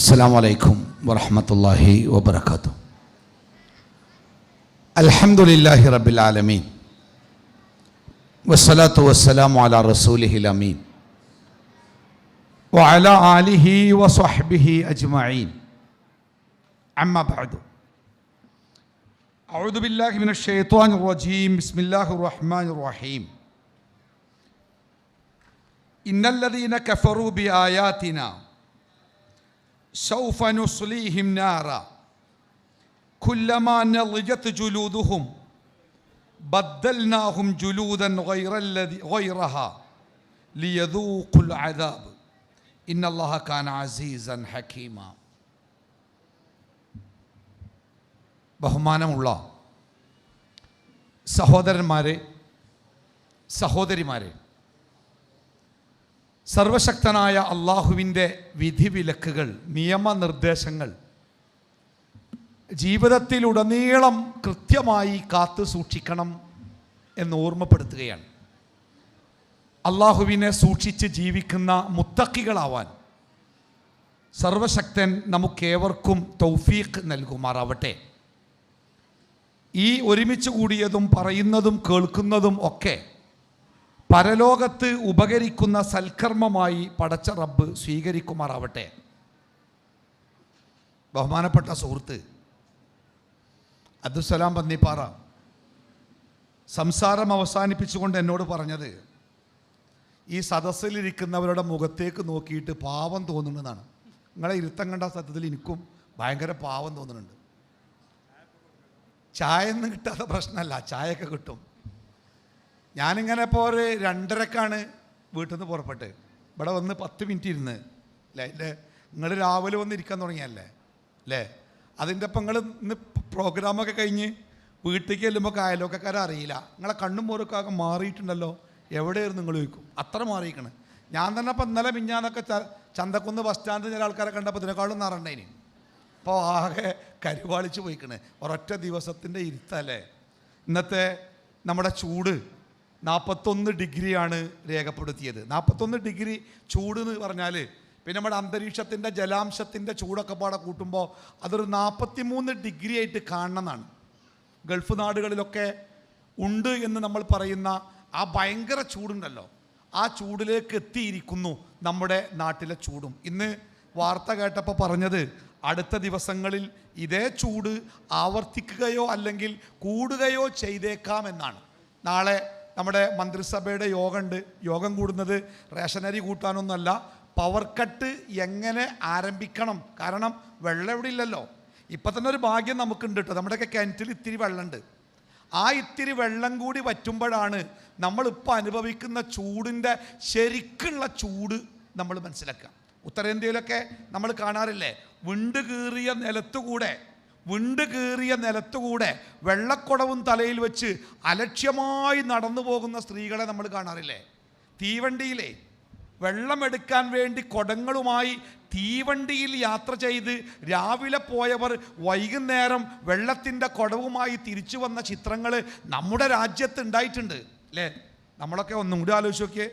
السلام عليكم ورحمة الله وبركاته. الحمد لله رب العالمين والصلاة والسلام على رسوله الأمين وعلى آله وصحبه أجمعين. أما بعد، أعوذ بالله من الشيطان الرجيم. بسم الله الرحمن الرحيم. إن الذين كفروا بآياتنا سوف نصليهم نارا كلما نضجت جلودهم بدلناهم جلودا غيرها ليذوقوا العذاب إن الله كان عزيزا حكيما. ബഹുമാനമുള്ള സഹോദരന്മാരെ, സഹോദരിമാരെ, സർവശക്തനായ അള്ളാഹുവിൻ്റെ വിധിവിലക്കുകൾ, നിയമനിർദ്ദേശങ്ങൾ ജീവിതത്തിലുടനീളം കൃത്യമായി കാത്തു സൂക്ഷിക്കണം എന്ന് ഓർമ്മപ്പെടുത്തുകയാണ്. അള്ളാഹുവിനെ സൂക്ഷിച്ച് ജീവിക്കുന്ന മുത്തഖികളാവാൻ സർവശക്തൻ നമുക്കേവർക്കും തൗഫീഖ് നൽകുമാറാവട്ടെ. ഈ ഒരുമിച്ച് കൂടിയതും പറയുന്നതും കേൾക്കുന്നതും ഒക്കെ പരലോകത്ത് ഉപകരിക്കുന്ന സൽക്കർമ്മമായി പടച്ച റബ്ബ് സ്വീകരിക്കുമാറാവട്ടെ. ബഹുമാനപ്പെട്ട സുഹൃത്ത് അബ്ദുസ്സലാം പന്നിപ്പാറ സംസാരം അവസാനിപ്പിച്ചുകൊണ്ട് എന്നോട് പറഞ്ഞത്, ഈ സദസ്സിലിരിക്കുന്നവരുടെ മുഖത്തേക്ക് നോക്കിയിട്ട് പാവം തോന്നുന്നതാണ്. നിങ്ങളെ ഇരുത്തം കണ്ട സത്യത്തിൽ എനിക്കും ഭയങ്കര പാവം തോന്നുന്നുണ്ട്. ചായ ഒന്നും കിട്ടാത്ത പ്രശ്നമല്ല, ചായയൊക്കെ കിട്ടും. ഞാനിങ്ങനെ ഇപ്പോൾ ഒരു 2:30 വീട്ടിൽ നിന്ന് പുറപ്പെട്ട് ഇവിടെ വന്ന് 10 മിനിറ്റ് ഇരുന്ന് അല്ലേ. നിങ്ങൾ രാവിലെ വന്ന് ഇരിക്കാൻ തുടങ്ങിയല്ലേ അല്ലേ? അതിൻ്റെ ഒപ്പം നിങ്ങൾ ഇന്ന് പ്രോഗ്രാമൊക്കെ കഴിഞ്ഞ് വീട്ടിലേക്ക് ചെല്ലുമ്പോൾ അയൽവക്കക്കാരെ അറിയില്ല. നിങ്ങളെ കണ്ണും മോരൊക്കെ ആകെ മാറിയിട്ടുണ്ടല്ലോ, എവിടെയായിരുന്നു നിങ്ങൾ ചോദിക്കും. അത്ര മാറിയിരിക്കണ്. ഞാൻ തന്നെ ഇപ്പം ഇന്നലെ മിഞ്ഞാന്നൊക്കെ ചന്തക്കുന്ന് ബസ് സ്റ്റാൻഡിൽ ചില ആൾക്കാരെ കണ്ടപ്പോൾ ഇതിനേക്കാളും നിറണ്ടേന്. അപ്പോൾ ആകെ കരുവാളിച്ച് പോയിക്കണ്. ഒരൊറ്റ ദിവസത്തിൻ്റെ ഇരുത്തല്ലേ. ഇന്നത്തെ നമ്മുടെ ചൂട് 41 ഡിഗ്രിയാണ് രേഖപ്പെടുത്തിയത്. 41 ഡിഗ്രി ചൂട് എന്ന് പറഞ്ഞാൽ പിന്നെ നമ്മുടെ അന്തരീക്ഷത്തിൻ്റെ ജലാംശത്തിൻ്റെ ചൂടൊക്കെ പാടെ കൂട്ടുമ്പോൾ അതൊരു 43 ഡിഗ്രി ആയിട്ട് കാണണമെന്നാണ്. ഗൾഫ് നാടുകളിലൊക്കെ ഉണ്ട് എന്ന് നമ്മൾ പറയുന്ന ആ ഭയങ്കര ചൂടുണ്ടല്ലോ, ആ ചൂടിലേക്ക് എത്തിയിരിക്കുന്നു നമ്മുടെ നാട്ടിലെ ചൂടും. ഇന്ന് വാർത്ത കേട്ടപ്പോൾ പറഞ്ഞത് അടുത്ത ദിവസങ്ങളിൽ ഇതേ ചൂട് ആവർത്തിക്കുകയോ അല്ലെങ്കിൽ കൂടുകയോ ചെയ്തേക്കാമെന്നാണ്. നാളെ നമ്മുടെ മന്ത്രിസഭയുടെ യോഗമുണ്ട്. യോഗം കൂടുന്നത് റേഷനരി കൂട്ടാനൊന്നുമല്ല, പവർ കട്ട് എങ്ങനെ ആരംഭിക്കണം. കാരണം വെള്ളം എവിടെ ഇല്ലല്ലോ. ഇപ്പം തന്നെ ഒരു ഭാഗ്യം നമുക്കുണ്ട് കേട്ടോ, നമ്മുടെയൊക്കെ കിണറ്റിൽ ഇത്തിരി വെള്ളമുണ്ട്. ആ ഇത്തിരി വെള്ളം കൂടി വറ്റുമ്പോഴാണ് നമ്മളിപ്പോൾ അനുഭവിക്കുന്ന ചൂടിൻ്റെ ശരിക്കുള്ള ചൂട് നമ്മൾ മനസ്സിലാക്കുക. ഉത്തരേന്ത്യയിലൊക്കെ നമ്മൾ കാണാറില്ലേ, വിണ്ട് കീറിയ നിലത്തുകൂടെ വെള്ളക്കുടവും തലയിൽ വെച്ച് അലക്ഷ്യമായി നടന്നു പോകുന്ന സ്ത്രീകളെ നമ്മൾ കാണാറില്ലേ. തീവണ്ടിയിലെ വെള്ളമെടുക്കാൻ വേണ്ടി കുടങ്ങളുമായി തീവണ്ടിയിൽ യാത്ര ചെയ്ത് രാവിലെ പോയവർ വൈകുന്നേരം വെള്ളത്തിൻ്റെ കുടവുമായി തിരിച്ചു വന്ന ചിത്രങ്ങൾ നമ്മുടെ രാജ്യത്ത് ഉണ്ടായിട്ടുണ്ട് അല്ലേ. നമ്മളൊക്കെ ഒന്നും കൂടി ആലോചിച്ച് നോക്കിയേ,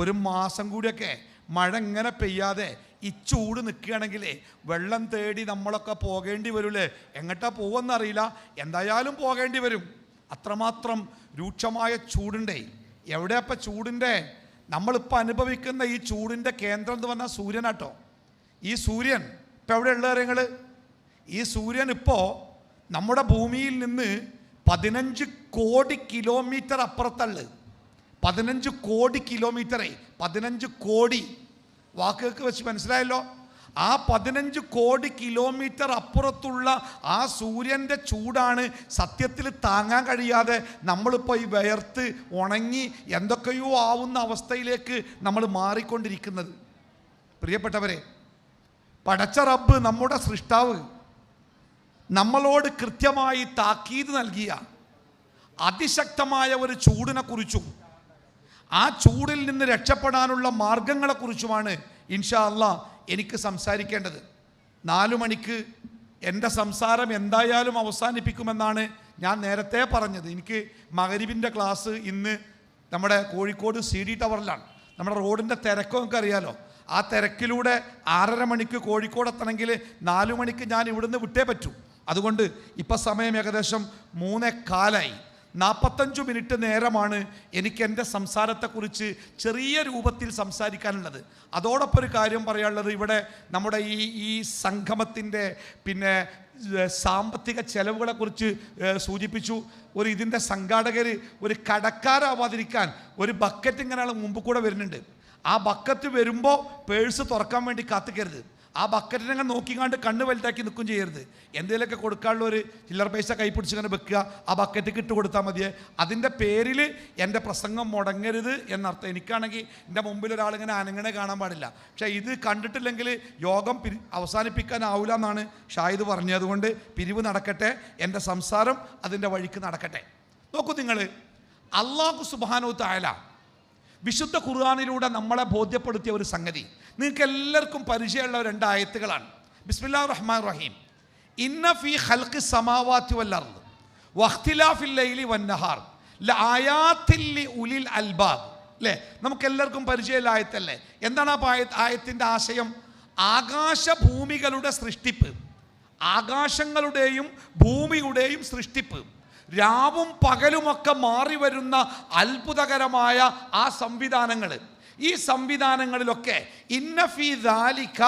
ഒരു മാസം കൂടിയൊക്കെ മഴ ഇങ്ങനെ പെയ്യാതെ ഈ ചൂട് നിൽക്കുകയാണെങ്കിലേ വെള്ളം തേടി നമ്മളൊക്കെ പോകേണ്ടി വരില്ലേ. എങ്ങോട്ടാ പോകുമെന്നറിയില്ല, എന്തായാലും പോകേണ്ടി വരും. അത്രമാത്രം രൂക്ഷമായ ചൂടുണ്ടേ. എവിടെയപ്പോൾ ചൂടിൻ്റെ നമ്മളിപ്പോൾ അനുഭവിക്കുന്ന ഈ ചൂടിൻ്റെ കേന്ദ്രം എന്ന് പറഞ്ഞാൽ സൂര്യനാട്ടോ. ഈ സൂര്യൻ ഇപ്പം എവിടെ ഉള്ള കാര്യങ്ങൾ, ഈ സൂര്യൻ ഇപ്പോൾ നമ്മുടെ ഭൂമിയിൽ നിന്ന് 15 കോടി കിലോമീറ്റർ അപ്പുറത്തുള്ള 15 കോടി കിലോമീറ്ററേ, 15 കോടി വാക്കുകൾക്ക് വെച്ച് മനസ്സിലായല്ലോ. ആ 15 കോടി കിലോമീറ്റർ അപ്പുറത്തുള്ള ആ സൂര്യൻ്റെ ചൂടാണ് സത്യത്തിൽ താങ്ങാൻ കഴിയാതെ നമ്മളിപ്പോൾ ഈ വിയർത്ത് ഉണങ്ങി എന്തൊക്കെയോ ആവുന്ന അവസ്ഥയിലേക്ക് നമ്മൾ മാറിക്കൊണ്ടിരിക്കുന്നത്. പ്രിയപ്പെട്ടവരെ, പടച്ച റബ്ബ് നമ്മുടെ സൃഷ്ടാവ് നമ്മളോട് കൃത്യമായി താക്കീത് നൽകിയ അതിശക്തമായ ഒരു ചൂടിനെ കുറിച്ചും ആ ചൂടിൽ നിന്ന് രക്ഷപ്പെടാനുള്ള മാർഗങ്ങളെക്കുറിച്ചുമാണ് ഇൻഷാ അല്ലാ എനിക്ക് സംസാരിക്കേണ്ടത്. 4 മണിക്ക് എൻ്റെ സംസാരം എന്തായാലും അവസാനിപ്പിക്കുമെന്നാണ് ഞാൻ നേരത്തെ പറഞ്ഞത്. എനിക്ക് മഗ്‌രിബിൻ്റെ ക്ലാസ് ഇന്ന് നമ്മുടെ കോഴിക്കോട് CD ടവറിലാണ്. നമ്മുടെ റോഡിൻ്റെ തിരക്കും നമുക്ക് അറിയാലോ. ആ തിരക്കിലൂടെ 6:30 മണിക്ക് കോഴിക്കോട് എത്തണമെങ്കിൽ 4 മണിക്ക് ഞാൻ ഇവിടുന്ന് വിട്ടേ പറ്റൂ. അതുകൊണ്ട് ഇപ്പം സമയം ഏകദേശം 3:15. 45 മിനിറ്റ് നേരമാണ് എനിക്ക് എൻ്റെ സംസാരത്തെക്കുറിച്ച് ചെറിയ രൂപത്തിൽ സംസാരിക്കാനുള്ളത്. അതോടൊപ്പം ഒരു കാര്യം പറയാനുള്ളത്, ഇവിടെ നമ്മുടെ ഈ സംഗമത്തിൻ്റെ സാമ്പത്തിക ചെലവുകളെക്കുറിച്ച് സൂചിപ്പിച്ചു. ഇതിൻ്റെ സംഘാടകർ ഒരു കടക്കാരാവാതിരിക്കാൻ ഒരു ബക്കറ്റ് ഇങ്ങനെ മുമ്പ് കൂടെ വരുന്നുണ്ട്. ആ ബക്കറ്റ് വരുമ്പോൾ പേഴ്സ് തുറക്കാൻ വേണ്ടി കാത്തിക്കരുത്. ആ ബക്കറ്റിനെ നോക്കിക്കാണ്ട് കണ്ണ് വലുതാക്കി നിൽക്കും ചെയ്യരുത്. എന്തെങ്കിലുമൊക്കെ കൊടുക്കാനുള്ള ഒരു ചില്ലറ പൈസ കൈ പിടിച്ചിങ്ങനെ വെക്കുക, ആ ബക്കറ്റ് ഇട്ട് കൊടുത്താൽ മതിയേ. അതിൻ്റെ പേരിൽ എൻ്റെ പ്രസംഗം മുടങ്ങരുത് എന്നർത്ഥം. എനിക്കാണെങ്കിൽ എൻ്റെ മുമ്പിൽ ഒരാളിങ്ങനെ അനങ്ങനെ കാണാൻ പാടില്ല. പക്ഷേ ഇത് കണ്ടിട്ടില്ലെങ്കിൽ യോഗം അവസാനിപ്പിക്കാനാവില്ല എന്നാണ് ഷാഹിദ് പറഞ്ഞത്. അതുകൊണ്ട് പിരിവ് നടക്കട്ടെ, എൻ്റെ സംസാരം അതിൻ്റെ വഴിക്ക് നടക്കട്ടെ. നോക്കൂ നിങ്ങൾ, അല്ലാഹു സുബ്ഹാനഹു തആല വിശുദ്ധ ഖുർആനിലൂടെ നമ്മളെ ബോധ്യപ്പെടുത്തിയ ഒരു സംഗതി നിങ്ങൾക്ക് എല്ലാവർക്കും പരിചയമുള്ള 2 ആയത്തുകളാണ്. ബിസ്മില്ലാഹിർ റഹ്മാനിർ റഹീം. ഇന്ന ഫീ ഖൽഖി സമാവാതി വൽ അർദ് വഖ്തിലാഫിൽ ലൈലി വന്നഹാർ ലആയാതിൽ ലിഉലിൽ അൽബാബ്. അല്ലേ, നമുക്കെല്ലാവർക്കും പരിചയമുള്ള ആയത്തല്ലേ? എന്താണ് ആ ആയത്തിൻ്റെ ആശയം? ആകാശഭൂമികളുടെ സൃഷ്ടിപ്പ്, ആകാശങ്ങളുടെയും ഭൂമിയുടെയും സൃഷ്ടിപ്പ്, രാവും പകലുമൊക്കെ മാറി വരുന്ന അത്ഭുതകരമായ ആ സംവിധാനങ്ങൾ, ഈ സംവിധാനങ്ങളിലൊക്കെ ഇന്ന ഫീ ദാലിക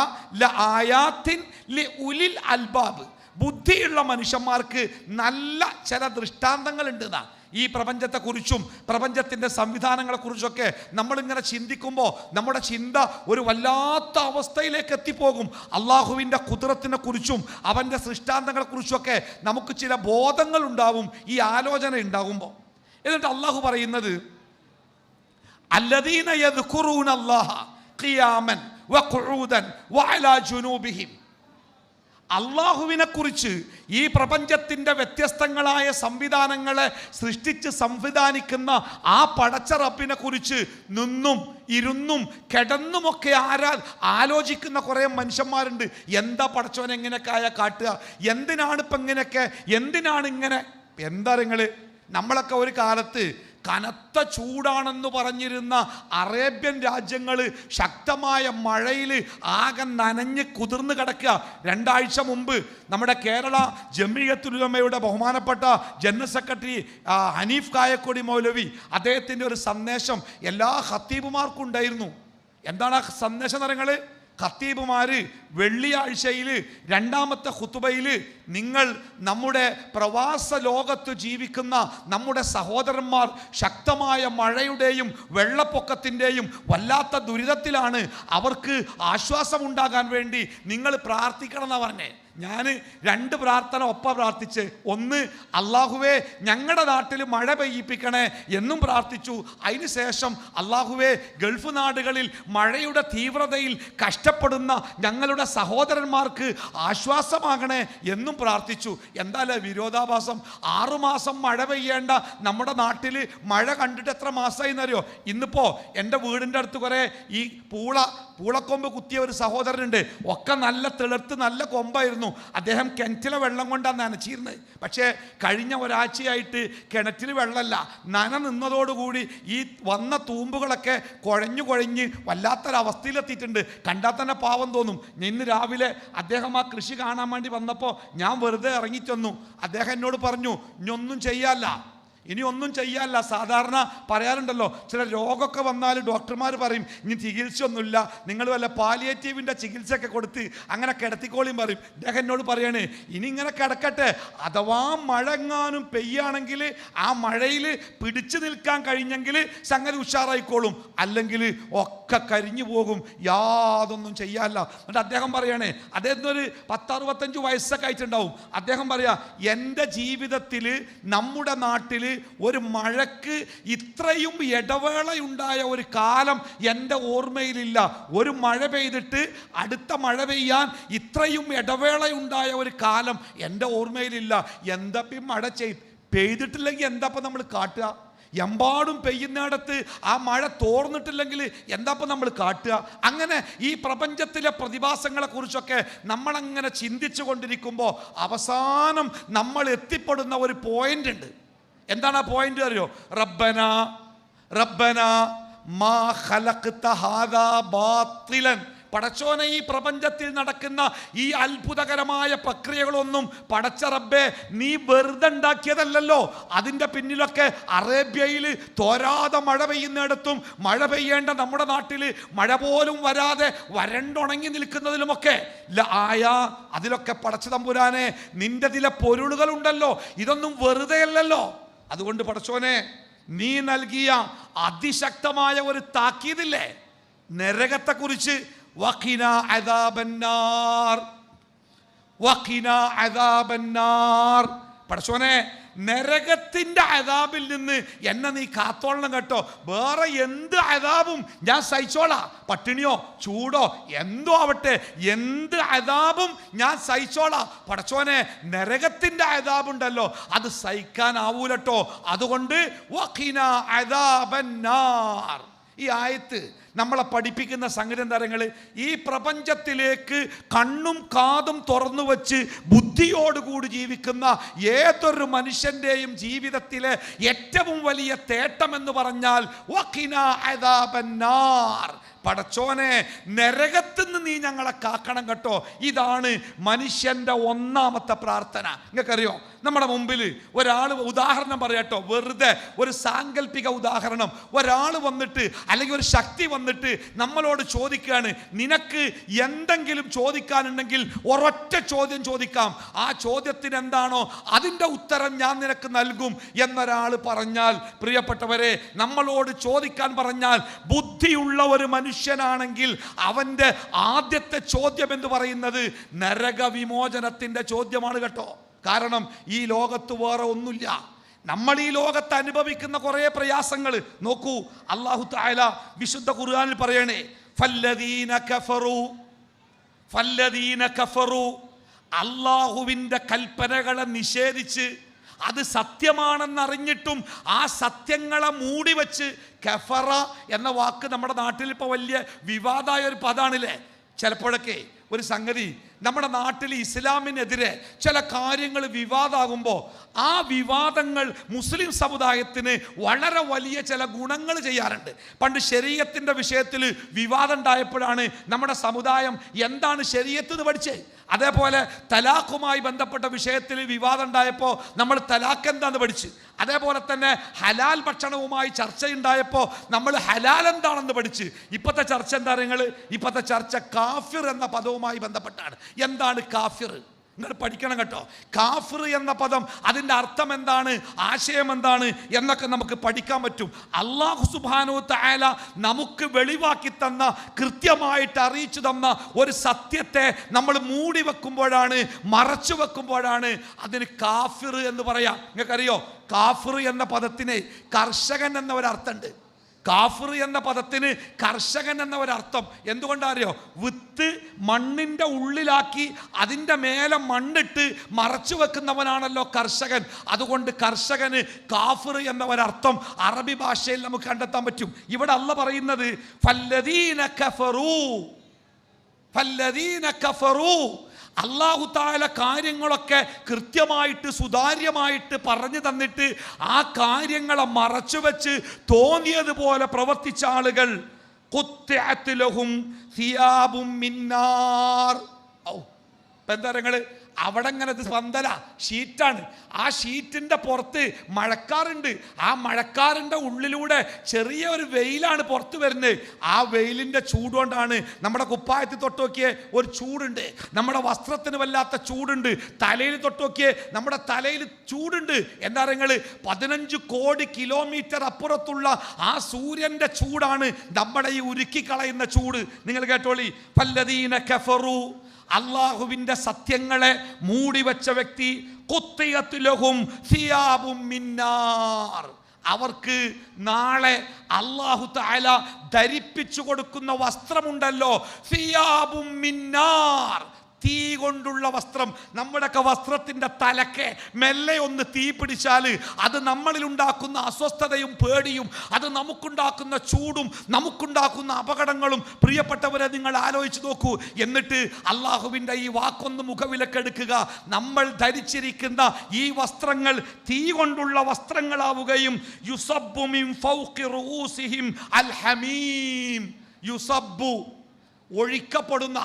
ലആയാത്തിൻ ലിഉലിൽ അൽബാബ്, ബുദ്ധിയുള്ള മനുഷ്യന്മാർക്ക് നല്ല ചില ദൃഷ്ടാന്തങ്ങളുണ്ട്. ഈ പ്രപഞ്ചത്തെക്കുറിച്ചും പ്രപഞ്ചത്തിൻ്റെ സംവിധാനങ്ങളെക്കുറിച്ചൊക്കെ നമ്മളിങ്ങനെ ചിന്തിക്കുമ്പോൾ നമ്മുടെ ചിന്ത ഒരു വല്ലാത്ത അവസ്ഥയിലേക്ക് എത്തിപ്പോകും. അള്ളാഹുവിൻ്റെ ഖുദ്റത്തിനെ കുറിച്ചും അവൻ്റെ സൃഷ്ടാന്തങ്ങളെക്കുറിച്ചൊക്കെ നമുക്ക് ചില ബോധങ്ങൾ ഉണ്ടാവും ഈ ആലോചന ഉണ്ടാകുമ്പോൾ. എന്നിട്ട് അള്ളാഹു പറയുന്നത്, അല്ലദീന യദ്കുറൂന അല്ലാഹ ഖിയാമൻ വഖുഊദൻ വഅലാ ജുനൂബിഹിം. അള്ളാഹുവിനെ കുറിച്ച്, ഈ പ്രപഞ്ചത്തിൻ്റെ വ്യത്യസ്തങ്ങളായ സംവിധാനങ്ങളെ സൃഷ്ടിച്ച് സംവിധാനിക്കുന്ന ആ പടച്ച റബ്ബിനെ കുറിച്ച് നിന്നും ഇരുന്നും കിടന്നുമൊക്കെ ആലോചിക്കുന്ന കുറേ മനുഷ്യന്മാരുണ്ട്. എന്താ പടച്ചോൻ എങ്ങനെയൊക്കെ കാട്ടുക, എന്തിനാണിപ്പം ഇങ്ങനെയൊക്കെ, എന്തിനാണ് ഇങ്ങനെ? എന്താ നിങ്ങൾ, നമ്മളൊക്കെ ഒരു കാലത്ത് കനത്ത ചൂടാണെന്ന് പറഞ്ഞിരുന്ന അറേബ്യൻ രാജ്യങ്ങൾ ശക്തമായ മഴയിൽ ആകെ നനഞ്ഞ് കുതിർന്ന് കിടക്കുക. 2 ആഴ്ച മുമ്പ് നമ്മുടെ കേരള ജമിയത്തുൽ ഉലമയുടെ ബഹുമാനപ്പെട്ട ജനറൽ സെക്രട്ടറി ഹനീഫ് കായക്കൊടി മൗലവി, അദ്ദേഹത്തിൻ്റെ ഒരു സന്ദേശം എല്ലാ ഖത്തീബുമാർക്കും ഉണ്ടായിരുന്നു. എന്താണ് ആ സന്ദേശം എന്ന്? ഖത്തീബുമാർ വെള്ളിയാഴ്ചയിൽ 2ാമത്തെ ഖുതുബയിൽ നിങ്ങൾ നമ്മുടെ പ്രവാസ ലോകത്ത് ജീവിക്കുന്ന നമ്മുടെ സഹോദരന്മാർ ശക്തമായ മഴയുടെയും വെള്ളപ്പൊക്കത്തിൻ്റെയും വല്ലാത്ത ദുരിതത്തിലാണ്, അവർക്ക് ആശ്വാസമുണ്ടാകാൻ വേണ്ടി നിങ്ങൾ പ്രാർത്ഥിക്കണം എന്നാണ് പറഞ്ഞേ. ഞാൻ 2 പ്രാർത്ഥന ഒപ്പം പ്രാർത്ഥിച്ച്. ഒന്ന്, അള്ളാഹുവേ ഞങ്ങളുടെ നാട്ടിൽ മഴ പെയ്യിപ്പിക്കണേ എന്നും പ്രാർത്ഥിച്ചു. അതിന് ശേഷം അള്ളാഹുവേ ഗൾഫ് നാടുകളിൽ മഴയുടെ തീവ്രതയിൽ കഷ്ടപ്പെടുന്ന ഞങ്ങളുടെ സഹോദരന്മാർക്ക് ആശ്വാസമാകണേ എന്നും പ്രാർത്ഥിച്ചു. എന്തായാലും വിരോധാഭാസം. 6 മാസം മഴ പെയ്യേണ്ട നമ്മുടെ നാട്ടിൽ മഴ കണ്ടിട്ട് എത്ര മാസമായി എന്നറിയോ? ഇന്നിപ്പോൾ എൻ്റെ വീടിൻ്റെ അടുത്ത് കുറേ ഈ പൂളക്കൊമ്പ് കുത്തിയ ഒരു സഹോദരനുണ്ട്. ഒക്കെ നല്ല തെളുത്ത് നല്ല കൊമ്പായിരുന്നു. അദ്ദേഹം കിണറ്റിലെ വെള്ളം കൊണ്ടാണ് നനച്ചിരുന്നത്. പക്ഷേ കഴിഞ്ഞ ഒരാഴ്ചയായിട്ട് കിണറ്റിൽ വെള്ളമല്ല, നന നിന്നതോടുകൂടി ഈ വന്ന തൂമ്പുകളൊക്കെ കുഴഞ്ഞ് വല്ലാത്തൊരവസ്ഥയിലെത്തിയിട്ടുണ്ട്. കണ്ടാൽ തന്നെ പാവം തോന്നും. ഇന്ന് രാവിലെ അദ്ദേഹം ആ കൃഷി കാണാൻ വേണ്ടി വന്നപ്പോൾ ഞാൻ വെറുതെ ഇറങ്ങിച്ചെന്നു. അദ്ദേഹം എന്നോട് പറഞ്ഞു, ഇനി ഒന്നും ചെയ്യാല്ല. സാധാരണ പറയാറുണ്ടല്ലോ, ചില രോഗമൊക്കെ വന്നാൽ ഡോക്ടർമാർ പറയും ഇനി ചികിത്സയൊന്നുമില്ല, നിങ്ങൾ വല്ല പാലിയേറ്റീവിൻ്റെ ചികിത്സയൊക്കെ കൊടുത്ത് അങ്ങനെ കിടത്തിക്കോളിയും പറയും. അദ്ദേഹം എന്നോട് പറയണേ, ഇനി ഇങ്ങനെ കിടക്കട്ടെ, അഥവാ മഴ എങ്ങാനും പെയ്യാണെങ്കിൽ ആ മഴയിൽ പിടിച്ചു നിൽക്കാൻ കഴിഞ്ഞെങ്കിൽ സംഗതി ഉഷാറായിക്കോളും, അല്ലെങ്കിൽ ഒക്കെ കരിഞ്ഞു പോകും, യാതൊന്നും ചെയ്യാല്ല. എന്നിട്ട് അദ്ദേഹം പറയണേ, അദ്ദേഹത്തിനൊരു 10-65 വയസ്സൊക്കെ ആയിട്ടുണ്ടാവും. അദ്ദേഹം പറയാ, എൻ്റെ ജീവിതത്തിൽ നമ്മുടെ നാട്ടിൽ ഒരു മഴക്ക് ഇത്രയും ഇടവേളയുണ്ടായ ഒരു കാലം എൻ്റെ ഓർമ്മയിലില്ല. ഒരു മഴ പെയ്തിട്ട് അടുത്ത മഴ പെയ്യാൻ ഇത്രയും ഇടവേളയുണ്ടായ ഒരു കാലം എൻ്റെ ഓർമ്മയിലില്ല. എന്താ മഴ പെയ്തിട്ടില്ലെങ്കിൽ എന്താപ്പം നമ്മൾ കാട്ടുക? എമ്പാടും പെയ്യുന്നിടത്ത് ആ മഴ തോർന്നിട്ടില്ലെങ്കിൽ എന്താപ്പം നമ്മൾ കാട്ടുക? അങ്ങനെ ഈ പ്രപഞ്ചത്തിലെ പ്രതിഭാസങ്ങളെക്കുറിച്ചൊക്കെ നമ്മളങ്ങനെ ചിന്തിച്ചു കൊണ്ടിരിക്കുമ്പോൾ അവസാനം നമ്മൾ എത്തിപ്പെടുന്ന ഒരു പോയിന്റ് ഉണ്ട്. എന്താണ് ആ പോയിന്റ് അറിയോ? റബ്ബന മാ ഖലഖ്ത ഹാദാ ബാത്തിലൻ പടച്ചോനെ, ഈ പ്രപഞ്ചത്തിൽ നടക്കുന്ന ഈ അത്ഭുതകരമായ പ്രക്രിയകളൊന്നും പടച്ച റബ്ബേ നീ വെറുതെ ഉണ്ടാക്കിയതല്ലല്ലോ. അതിൻ്റെ പിന്നിലൊക്കെ അറേബ്യയിൽ തോരാതെ മഴ പെയ്യുന്നിടത്തും മഴ പെയ്യേണ്ട നമ്മുടെ നാട്ടിൽ മഴ പോലും വരാതെ വരണ്ടുണങ്ങി നിൽക്കുന്നതിലുമൊക്കെ അതിലൊക്കെ പടച്ച തമ്പുരാനെ നിന്റെ ചില പൊരുളുകളുണ്ടല്ലോ. ഇതൊന്നും വെറുതെ അല്ലല്ലോ. അതുകൊണ്ട് പടച്ചോനെ, നീ നൽകിയ അതിശക്തമായ ഒരു താക്കീതില്ലേ നരകത്തെ കുറിച്ച്, വഖിനാ അദാബന്നാർ, വഖിനാ അദാബന്നാർ. പടച്ചോനെ, നരകത്തിന്റെ അദാബിൽ നിന്ന് എന്നെ നീ കാത്തോളണം കേട്ടോ. വേറെ എന്ത് അദാബും ഞാൻ സഹിച്ചോളാം. പട്ടിണിയോ ചൂടോ എന്തോ ആവട്ടെ, എന്ത് അദാബും ഞാൻ സഹിച്ചോളാം. പടച്ചോനെ, നരകത്തിന്റെ അദാബുണ്ടല്ലോ അത് സഹിക്കാനാവൂലട്ടോ. അതുകൊണ്ട് വഖിനാ അദാബന്നാർ. ഈ ആയത്ത് നമ്മളെ പഠിപ്പിക്കുന്ന സംഗതി തരങ്ങൾ, ഈ പ്രപഞ്ചത്തിലേക്ക് കണ്ണും കാതും തുറന്നു വച്ച് ബുദ്ധിയോടുകൂടി ജീവിക്കുന്ന ഏതൊരു മനുഷ്യൻ്റെയും ജീവിതത്തിലെ ഏറ്റവും വലിയ തേട്ടമെന്ന് പറഞ്ഞാൽ വഖിനാ അദാബന്നാർ. പടച്ചോനെ, നരകത്തിൽ നിന്ന് നീ ഞങ്ങളെ കാക്കണം കേട്ടോ. ഇതാണ് മനുഷ്യൻ്റെ ഒന്നാമത്തെ പ്രാർത്ഥന. നിങ്ങൾക്കറിയോ, നമ്മുടെ മുമ്പിൽ ഒരാൾ ഉദാഹരണം പറയാട്ടോ, വെറുതെ ഒരു സാങ്കല്പിക ഉദാഹരണം. ഒരാൾ വന്നിട്ട് അല്ലെങ്കിൽ ഒരു ശക്തി വന്നിട്ട് നമ്മളോട് ചോദിക്കുകയാണ്, നിനക്ക് എന്തെങ്കിലും ചോദിക്കാനുണ്ടെങ്കിൽ ഒരൊറ്റ ചോദ്യം ചോദിക്കാം, ആ ചോദ്യത്തിന് എന്താണോ അതിൻ്റെ ഉത്തരം ഞാൻ നിനക്ക് നൽകും എന്നൊരാൾ പറഞ്ഞാൽ, പ്രിയപ്പെട്ടവരെ, നമ്മളോട് ചോദിക്കാൻ പറഞ്ഞാൽ ബുദ്ധിയുള്ള ഒരു മനുഷ്യനാണെങ്കിൽ അവൻ്റെ ആദ്യത്തെ ചോദ്യം എന്ന് പറയുന്നത് നരകവിമോചനത്തിൻ്റെ ചോദ്യമാണ് കേട്ടോ. കാരണം ഈ ലോകത്ത് വേറെ ഒന്നുമില്ല. നമ്മൾ ഈ ലോകത്ത് അനുഭവിക്കുന്ന കുറേ പ്രയാസങ്ങൾ നോക്കൂ. അല്ലാഹു തആല വിശുദ്ധ ഖുർആനിൽ പറയണേ, ഫല്ലദീന കഫറു, അല്ലാഹുവിൻ്റെ കൽപ്പനകളെ നിഷേധിച്ച് അത് സത്യമാണെന്നറിഞ്ഞിട്ടും ആ സത്യങ്ങളെ മൂടി വെച്ച്, കഫറ എന്ന വാക്ക് നമ്മുടെ നാട്ടിൽ ഇപ്പോൾ വലിയ വിവാദമായ ഒരു പദാണില്ലേ. ചിലപ്പോഴൊക്കെ ഒരു സംഗതി നമ്മുടെ നാട്ടിൽ ഇസ്ലാമിനെതിരെ ചില കാര്യങ്ങൾ വിവാദമാകുമ്പോൾ ആ വിവാദങ്ങൾ മുസ്ലിം സമുദായത്തിന് വളരെ വലിയ ചില ഗുണങ്ങൾ ചെയ്യാറുണ്ട്. പണ്ട് ശരീഅത്തിൻ്റെ വിഷയത്തിൽ വിവാദം ഉണ്ടായപ്പോഴാണ് നമ്മുടെ സമുദായം എന്താണ് ശരീഅത്ത് എന്ന് പഠിച്ചത്. അതേപോലെ തലാഖുമായി ബന്ധപ്പെട്ട വിഷയത്തിൽ വിവാദം ഉണ്ടായപ്പോൾ നമ്മൾ തലാഖ് എന്താണെന്ന് പഠിച്ച്. അതേപോലെ തന്നെ ഹലാൽ ഭക്ഷണവുമായി ചർച്ചയുണ്ടായപ്പോൾ നമ്മൾ ഹലാൽ എന്താണെന്ന് പഠിച്ച്. ഇപ്പോഴത്തെ ചർച്ച എന്താ നിങ്ങൾ? ഇപ്പോഴത്തെ ചർച്ച കാഫിർ എന്ന പദവുമായി ബന്ധപ്പെട്ടാണ്. എന്താണ് കാഫിർ? നിങ്ങൾ പഠിക്കണം കേട്ടോ. കാഫിർ എന്ന പദം, അതിൻ്റെ അർത്ഥം എന്താണ്, ആശയം എന്താണ് എന്നൊക്കെ നമുക്ക് പഠിക്കാൻ പറ്റും. അല്ലാഹു സുബ്ഹാനഹു വ തആല നമുക്ക് വെളിവാക്കി തന്ന, കൃത്യമായിട്ട് അറിയിച്ചു തന്ന ഒരു സത്യത്തെ നമ്മൾ മൂടി വെക്കുമ്പോഴാണ്, മറച്ചു വെക്കുമ്പോഴാണ് അതിന് കാഫിർ എന്ന് പറയാം. നിങ്ങൾക്കറിയോ, കാഫിർ എന്ന പദത്തിന് കർഷകൻ എന്ന ഒരർത്ഥമുണ്ട്. കാഫിർ എന്ന പദത്തിന് കർഷകൻ എന്ന ഒരർത്ഥം. എന്തുകൊണ്ടറിയോ? വിത്ത് മണ്ണിൻ്റെ ഉള്ളിലാക്കി അതിൻ്റെ മേലെ മണ്ണിട്ട് മറച്ചു വെക്കുന്നവനാണല്ലോ കർഷകൻ. അതുകൊണ്ട് കർഷകന് കാഫിർ എന്ന ഒരർത്ഥം അറബി ഭാഷയിൽ നമുക്ക് കണ്ടെത്താൻ പറ്റും. ഇവിടെ അല്ലാഹ് പറയുന്നത് ഫല്ലദീന കഫറു, അല്ലാഹു തആല കാര്യങ്ങളൊക്കെ കൃത്യമായിട്ട് സുതാര്യമായിട്ട് പറഞ്ഞു തന്നിട്ട് ആ കാര്യങ്ങളെ മറച്ചു വെച്ച് തോന്നിയതുപോലെ പ്രവർത്തിച്ച ആളുകൾ, ഖുത്തിഅത് ലഹും സിയാബും മിൻ നാർ. എന്താ നിങ്ങള് അവിടെ ഇങ്ങനെ സ്പന്ദന ഷീറ്റാണ്. ആ ഷീറ്റിൻ്റെ പുറത്ത് മഴക്കാറുണ്ട്. ആ മഴക്കാറിൻ്റെ ഉള്ളിലൂടെ ചെറിയ ഒരു വെയിലാണ് പുറത്ത് വരുന്നത്. ആ വെയിലിൻ്റെ ചൂടുകൊണ്ടാണ് നമ്മുടെ കുപ്പായത്തിൽ തൊട്ട് നോക്കിയേ ഒരു ചൂടുണ്ട്, നമ്മുടെ വസ്ത്രത്തിന് വല്ലാത്ത ചൂടുണ്ട്, തലയിൽ തൊട്ട് നോക്കിയേ നമ്മുടെ തലയിൽ ചൂടുണ്ട്. എന്താ നിങ്ങൾ 15 കോടി കിലോമീറ്റർ അപ്പുറത്തുള്ള ആ സൂര്യൻ്റെ ചൂടാണ് നമ്മുടെ ഈ ഉരുക്കിക്കളയുന്ന ചൂട്. നിങ്ങൾ കേട്ടോളി, ഫല്ലദീന കഫറു, അള്ളാഹുവിൻ്റെ സത്യങ്ങളെ മൂടിവെച്ച വ്യക്തി, ഖുത്തിഅത് ലഹും സിയാബും മിൻ നാർ, അവർക്ക് നാളെ അല്ലാഹു തആല ധരിപ്പിച്ചു കൊടുക്കുന്ന വസ്ത്രമുണ്ടല്ലോ, സിയാബും മിൻ നാർ, തീ കൊണ്ടുള്ള വസ്ത്രം. നമ്മുടെയൊക്കെ വസ്ത്രത്തിൻ്റെ തലക്കെ മെല്ലെ ഒന്ന് തീ പിടിച്ചാൽ അത് നമ്മളിൽ ഉണ്ടാക്കുന്ന അസ്വസ്ഥതയും പേടിയും, അത് നമുക്കുണ്ടാക്കുന്ന ചൂടും നമുക്കുണ്ടാക്കുന്ന അപകടങ്ങളും, പ്രിയപ്പെട്ടവരെ നിങ്ങൾ ആലോചിച്ച് നോക്കൂ. എന്നിട്ട് അള്ളാഹുവിൻ്റെ ഈ വാക്കൊന്ന് മുഖവിലക്കെടുക്കുക. നമ്മൾ ധരിച്ചിരിക്കുന്ന ഈ വസ്ത്രങ്ങൾ തീ കൊണ്ടുള്ള വസ്ത്രങ്ങളാവുകയും, യുസബ്ബു മിൻ ഫൗഖി റൂസിഹിം അൽ ഹമീം, യുസബ്ബു ഒഴിക്കപ്പെടുന്ന,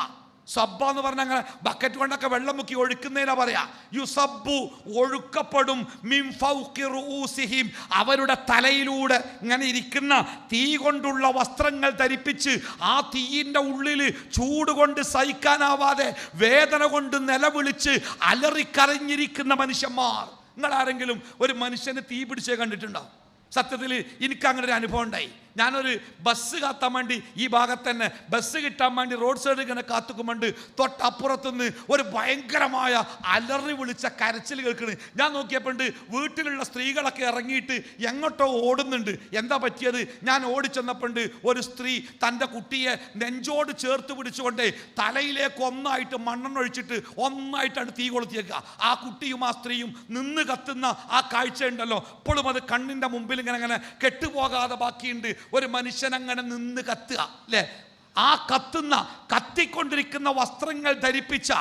സബ്ബ എന്ന് പറഞ്ഞാൽ അങ്ങനെ ബക്കറ്റ് കൊണ്ടൊക്കെ വെള്ളം മുക്കി ഒഴുക്കുന്നതിനാ പറയാ. യുസബ്ബു ഒഴുക്കപ്പെടും മിൻ ഫൗഖി റൂസിഹിം, അവരുടെ തലയിലൂടെ ഇങ്ങനെ ഇരിക്കുന്ന തീ കൊണ്ടുള്ള വസ്ത്രങ്ങൾ ധരിപ്പിച്ച് ആ തീയിൻ്റെ ഉള്ളിൽ ചൂട് കൊണ്ട് സഹിക്കാനാവാതെ വേദന കൊണ്ട് നിലവിളിച്ച് അലറിക്കരഞ്ഞിരിക്കുന്ന മനുഷ്യന്മാർ. നിങ്ങൾ ആരെങ്കിലും ഒരു മനുഷ്യന് തീ പിടിച്ചേ കണ്ടിട്ടുണ്ടോ? സത്യത്തിൽ എനിക്ക് അങ്ങനെ ഒരു അനുഭവം ഉണ്ടായി. ഞാനൊരു ബസ് കാത്താൻ വേണ്ടി ഈ ഭാഗത്ത് തന്നെ ബസ് കിട്ടാൻ വേണ്ടി റോഡ് സൈഡിൽ ഇങ്ങനെ കാത്തുക്കുമ്പോണ്ട് തൊട്ടപ്പുറത്തുനിന്ന് ഒരു ഭയങ്കരമായ അലറി വിളിച്ച കരച്ചിൽ കേൾക്കണ്. ഞാൻ നോക്കിയപ്പോണ്ട് വീട്ടിലുള്ള സ്ത്രീകളൊക്കെ ഇറങ്ങിയിട്ട് എങ്ങോട്ടോ ഓടുന്നുണ്ട്. എന്താ പറ്റിയത്? ഞാൻ ഓടിച്ചെന്നപ്പോണ്ട് ഒരു സ്ത്രീ തൻ്റെ കുട്ടിയെ നെഞ്ചോട് ചേർത്ത് പിടിച്ചുകൊണ്ട് തലയിലേക്ക് ഒന്നായിട്ട് മണ്ണെണ്ണ ഒഴിച്ചിട്ട് ഒന്നായിട്ടാണ് തീ കൊളുത്തിയേക്കുക. ആ കുട്ടിയും ആ സ്ത്രീയും നിന്ന് കത്തുന്ന ആ കാഴ്ച ഉണ്ടല്ലോ, ഇപ്പോഴും അത് കണ്ണിൻ്റെ മുമ്പിൽ ഇങ്ങനെ കെട്ടുപോകാതെ ബാക്കിയുണ്ട്. ഒരു മനുഷ്യൻ അങ്ങനെ നിന്ന് കത്തുക അല്ലേ? ആ കത്തിക്കൊണ്ടിരിക്കുന്ന വസ്ത്രങ്ങൾ ധരിപ്പിച്ച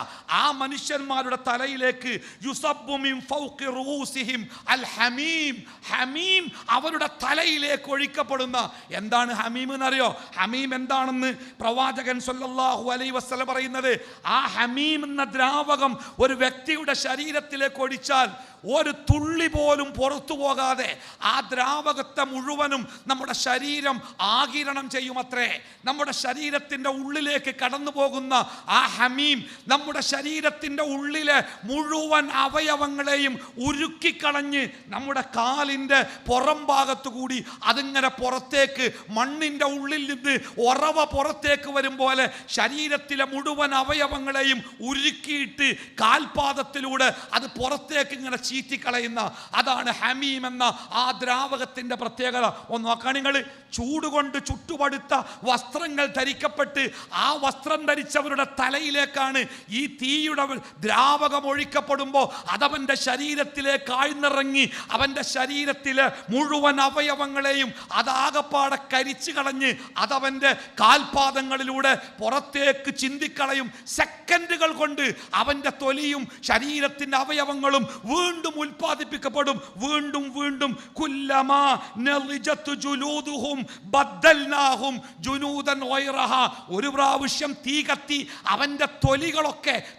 ആ മനുഷ്യന്മാരുടെ തലയിലേക്ക് യുസബ്ബു മിൻ ഫൗഖി റൂസിഹിം അൽ ഹമീം, ഹമീം അവരുടെ തലയിലേക്ക് ഒഴിക്കപ്പെടുന്ന. എന്താണ് ഹമീം എന്നറിയോ? ഹമീം എന്താണെന്ന് പ്രവാചകൻ സല്ലല്ലാഹു അലൈഹി വസല്ലം പറയുന്നത്, ആ ഹമീം എന്ന ദ്രാവകം ഒരു വ്യക്തിയുടെ ശരീരത്തിലേക്ക് ഒഴിച്ചാൽ ഒരു തുള്ളി പോലും പുറത്തു പോകാതെ ആ ദ്രാവകത്തെ മുഴുവനും നമ്മുടെ ശരീരം ആഗിരണം ചെയ്യുമത്രേ. നമ്മുടെ ശരീരത്തിൻ്റെ ഉള്ളിലേക്ക് കടന്നു പോകുന്ന ആ ഹമീം നമ്മുടെ ശരീരത്തിൻ്റെ ഉള്ളിലെ മുഴുവൻ അവയവങ്ങളെയും ഉരുക്കിക്കളഞ്ഞ് നമ്മുടെ കാലിൻ്റെ പുറം ഭാഗത്തു കൂടി അതിങ്ങനെ പുറത്തേക്ക് മണ്ണിൻ്റെ ഉള്ളിൽ നിന്ന് ഉറവ പുറത്തേക്ക് വരും പോലെ ശരീരത്തിലെ മുഴുവൻ അവയവങ്ങളെയും ഉരുക്കിയിട്ട് കാൽപാദത്തിലൂടെ അത് പുറത്തേക്ക് ഇങ്ങനെ ചീറ്റിക്കളയുന്ന, അതാണ് ഹമീം എന്ന ആ ദ്രാവകത്തിൻ്റെ പ്രത്യേകത. ഒന്ന് നോക്കാൻ നിങ്ങൾ, ചൂടുകൊണ്ട് ചുട്ടുപടുത്ത വസ്ത്രങ്ങൾ ധരിക്കപ്പെട്ട് ആ വസ്ത്രം ധരിച്ചവരുടെ തലയിലേക്കാണ് ഈ തീയുടെ ദ്രാവകം ഒഴിക്കപ്പെടുമ്പോൾ അതവൻ്റെ ശരീരത്തിലേക്ക് ആഴ്ന്നിറങ്ങി അവൻ്റെ ശരീരത്തിലെ മുഴുവൻ അവയവങ്ങളെയും അതാകപ്പാടെ കരിച്ചു കളഞ്ഞ് അതവൻ്റെ കാൽപാദങ്ങളിലൂടെ പുറത്തേക്ക് ചിന്തിക്കളയും. സെക്കൻഡുകൾ കൊണ്ട് അവൻ്റെ തൊലിയും ശരീരത്തിൻ്റെ അവയവങ്ങളും വീണ്ടും ഉൽപ്പാദിപ്പിക്കപ്പെടും. വീണ്ടും വീണ്ടും കുല്ലമാ നളിജതു ജുലൂദുഹും ബദ്ദൽനാഹും ജുനൂദൻ ഗൈറഹ. ഒരു പ്രാവശ്യം തീ കത്തി അവൻ്റെ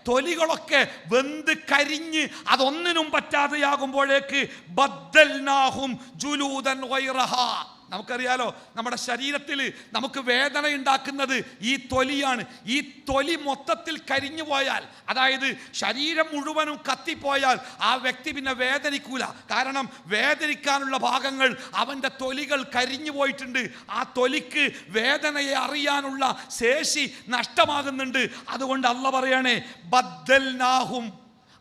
തൊലികളൊക്കെ വെന്ത് കരിഞ്ഞ് അതൊന്നിനും പറ്റാതെയാകുമ്പോഴേക്ക് ബദ്ദൽനാഹും ജുലൂദൻ ഗൈറഹ. നമുക്കറിയാലോ, നമ്മുടെ ശരീരത്തിൽ നമുക്ക് വേദന ഉണ്ടാക്കുന്നത് ഈ തൊലിയാണ്. ഈ തൊലി മൊത്തത്തിൽ കരിഞ്ഞു പോയാൽ, അതായത് ശരീരം മുഴുവനും കത്തിപ്പോയാൽ ആ വ്യക്തി പിന്നെ വേദനിക്കൂല. കാരണം വേദനിക്കാനുള്ള ഭാഗങ്ങൾ അവൻ്റെ തൊലികൾ കരിഞ്ഞു പോയിട്ടുണ്ട്. ആ തൊലിക്ക് വേദനയെ അറിയാനുള്ള ശേഷി നഷ്ടമാകുന്നുണ്ട്. അതുകൊണ്ട് അല്ലാഹ് പറയണേ, ബദ്ദൽനാഹും,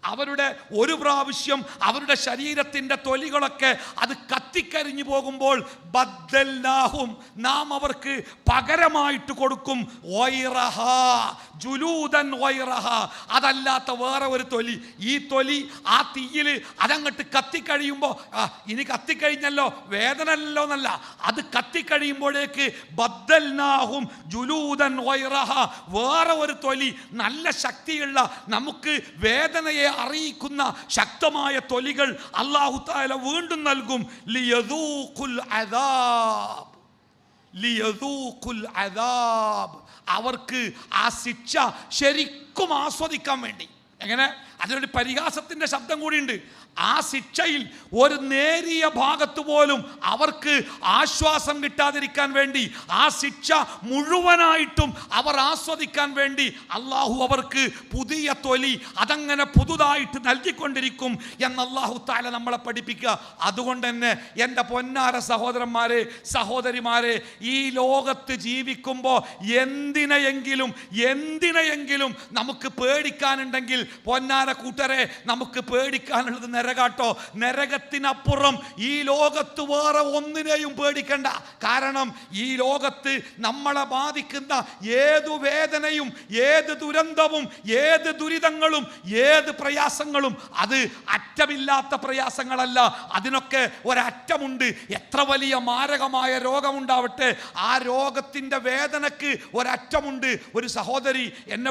അവരുടെ ഒരു പ്രാവശ്യം അവരുടെ ശരീരത്തിൻ്റെ തൊലികളൊക്കെ അത് കത്തിക്കരിഞ്ഞു പോകുമ്പോൾ ബദ്ദൽനാഹും, നാം അവർക്ക് പകരമായിട്ട് കൊടുക്കും ഗൈറഹ, ജുലൂദൻ ഗൈറഹ, അതല്ലാത്ത വേറെ ഒരു തൊലി. ഈ തൊലി ആ തീയിൽ അതങ്ങോട്ട് കത്തിക്കഴിയുമ്പോൾ, ഇനി കത്തിക്കഴിഞ്ഞല്ലോ വേദനല്ലോ എന്നല്ല, അത് കത്തിക്കഴിയുമ്പോഴേക്ക് ബദ്ദൽനാഹും ജുലൂദൻ ഗൈറഹ, വേറെ ഒരു തൊലി, നല്ല ശക്തിയുള്ള നമുക്ക് വേദനയെ അറിയിക്കുന്ന ശക്തമായ തൊലികൾ അല്ലാഹു തആല വീണ്ടും നൽകും. ലിയദൂഖുൽ അദാബ്, ലിയദൂഖുൽ അദാബ്, അവർക്ക് ആ ശിക്ഷ ശരിക്കും ആസ്വദിക്കാൻ വേണ്ടി. എങ്ങനെ? അതിനൊരു പരിഹാസത്തിൻ്റെ ശബ്ദം കൂടിയുണ്ട്. ആ ശിക്ഷയിൽ ഒരു നേരിയ ഭാഗത്ത് പോലും അവർക്ക് ആശ്വാസം കിട്ടാതിരിക്കാൻ വേണ്ടി, ആ ശിക്ഷ മുഴുവനായിട്ടും അവർ ആസ്വദിക്കാൻ വേണ്ടി അള്ളാഹു അവർക്ക് പുതിയ തൊലി അതങ്ങനെ പുതുതായിട്ട് നൽകിക്കൊണ്ടിരിക്കും എന്ന് അല്ലാഹു തആല നമ്മളെ പഠിപ്പിക്കുക. അതുകൊണ്ട് തന്നെ എൻ്റെ പൊന്നാര സഹോദരന്മാരെ, സഹോദരിമാരെ, ഈ ലോകത്ത് ജീവിക്കുമ്പോൾ എന്തിനെയെങ്കിലും നമുക്ക് പേടിക്കാനുണ്ടെങ്കിൽ പൊന്നാര കൂട്ടരെ, നമുക്ക് പേടിക്കാനുള്ളത് നരകാട്ടോ. നരകത്തിനപ്പുറം ഈ ലോകത്ത് വേറെ ഒന്നിനെയും പേടിക്കണ്ട. കാരണം ഈ ലോകത്ത് നമ്മളെ ബാധിക്കുന്ന ഏതു വേദനയും ഏത് ദുരന്തവും ഏത് ദുരിതങ്ങളും ഏത് പ്രയാസങ്ങളും അത് അറ്റമില്ലാത്ത പ്രയാസങ്ങളല്ല, അതിനൊക്കെ ഒരറ്റമുണ്ട്. എത്ര വലിയ മാരകമായ രോഗമുണ്ടാവട്ടെ, ആ രോഗത്തിൻ്റെ വേദനക്ക് ഒരറ്റമുണ്ട്. ഒരു സഹോദരി എന്നെ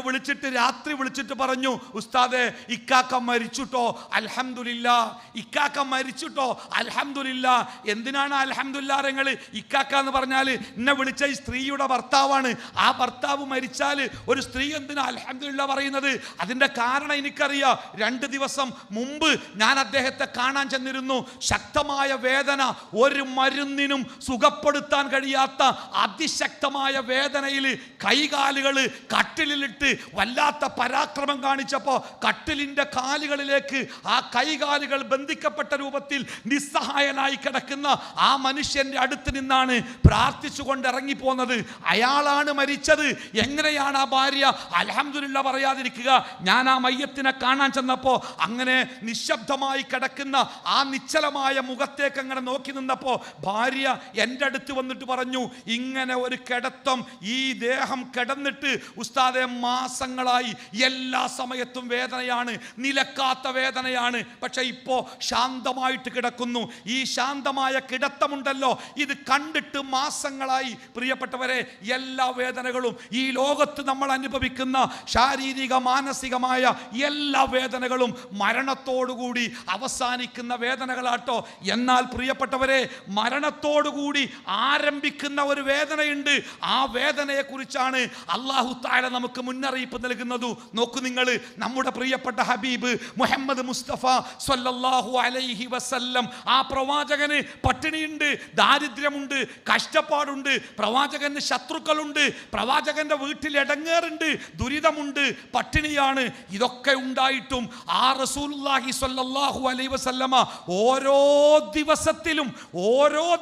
രാത്രി വിളിച്ചിട്ട് പറഞ്ഞു, ഉസ്താദേ, ഇക്കാക്ക മരിച്ചുട്ടോ അൽഹംദുലില്ലാ, ഇക്കാക്ക മരിച്ചുട്ടോ അൽഹംദുലില്ലാ. എന്തിനാണ് അൽഹംദുലില്ലാ നിങ്ങൾ? ഇക്കാക്ക എന്ന് പറഞ്ഞാൽ എന്നെ വിളിച്ച ഈ സ്ത്രീയുടെ ഭർത്താവാണ്. ആ ഭർത്താവ് മരിച്ചാൽ ഒരു സ്ത്രീ എന്തിനാ അൽഹംദുലില്ലാ പറയുന്നത്? അതിൻ്റെ കാരണം എനിക്കറിയാം. 2 ദിവസം മുമ്പ് ഞാൻ അദ്ദേഹത്തെ കാണാൻ ചെന്നിരുന്നു. ശക്തമായ വേദന, ഒരു മരുന്നിനും സുഖപ്പെടുത്താൻ കഴിയാത്ത അതിശക്തമായ വേദനയിൽ കൈകാലുകൾ കട്ടിലിലിട്ട് വല്ലാത്ത പരാക്രമം കാണിച്ചപ്പോൾ കട്ടിലിൻ്റെ കാലുകളിലേക്ക് ആ കൈകാലുകൾ ബന്ധിക്കപ്പെട്ട രൂപത്തിൽ നിസ്സഹായനായി കിടക്കുന്ന ആ മനുഷ്യന്റെ അടുത്ത് നിന്നാണ് പ്രാർത്ഥിച്ചുകൊണ്ട് ഇറങ്ങിപ്പോന്നത്. അയാളാണ് മരിച്ചത്. എങ്ങനെയാണ് ആ ഭാര്യ അൽഹംദുലില്ലാ പറയാതിരിക്കുക? ഞാൻ ആ മയ്യത്തിനെ കാണാൻ ചെന്നപ്പോൾ അങ്ങനെ നിശബ്ദമായി കിടക്കുന്ന ആ നിശ്ചലമായ മുഖത്തേക്ക് അങ്ങനെ നോക്കി നിന്നപ്പോൾ ഭാര്യ എൻ്റെ അടുത്ത് വന്നിട്ട് പറഞ്ഞു, ഇങ്ങനെ ഒരു കിടത്തം ഈ ദേഹം കിടന്നിട്ട് ഉസ്താദെ മാസങ്ങളായി എല്ലാ സമയത്തും വേദനയാണ്, നിലക്കാത്ത വേദനയാണ്. പക്ഷെ ഇപ്പോൾ ശാന്തമായിട്ട് കിടക്കുന്നു. ഈ ശാന്തമായ കിടത്തമുണ്ടല്ലോ, ഇത് കണ്ടിട്ട് മാസങ്ങളായി. പ്രിയപ്പെട്ടവരെ, എല്ലാ വേദനകളും ഈ ലോകത്ത് നമ്മൾ അനുഭവിക്കുന്ന ശാരീരിക മാനസികമായ എല്ലാ വേദനകളും മരണത്തോടുകൂടി അവസാനിക്കുന്ന വേദനകളാട്ടോ. എന്നാൽ പ്രിയപ്പെട്ടവരെ, മരണത്തോടുകൂടി ആരംഭിക്കുന്ന ഒരു വേദനയുണ്ട്. ആ വേദനയെ കുറിച്ചാണ് അല്ലാഹു തആല നമുക്ക് മുന്നറിയിപ്പ് നൽകുന്നത്. നോക്കൂ നിങ്ങൾ, നമ്മുടെ പ്രിയപ്പെട്ട ഹബീബ് മുഹമ്മദ് മുസ്തഫ സ്വല്ലല്ലാഹു അലൈഹി വസല്ലം, ആ പ്രവാചകന് പട്ടിണിയുണ്ട്, ദാരിദ്ര്യമുണ്ട്, കഷ്ടപ്പാടുണ്ട്, പ്രവാചകന് ശത്രുക്കളുണ്ട്, പ്രവാചകന്റെ വീട്ടിൽ ഇടങ്ങേറുണ്ട്, ദുരിതമുണ്ട്, പട്ടിണിയാണ്. ഇതൊക്കെ ഉണ്ടായിട്ടും ആ റസൂലുള്ളാഹി സ്വല്ലല്ലാഹു അലൈഹി വസല്ലമ ഓരോ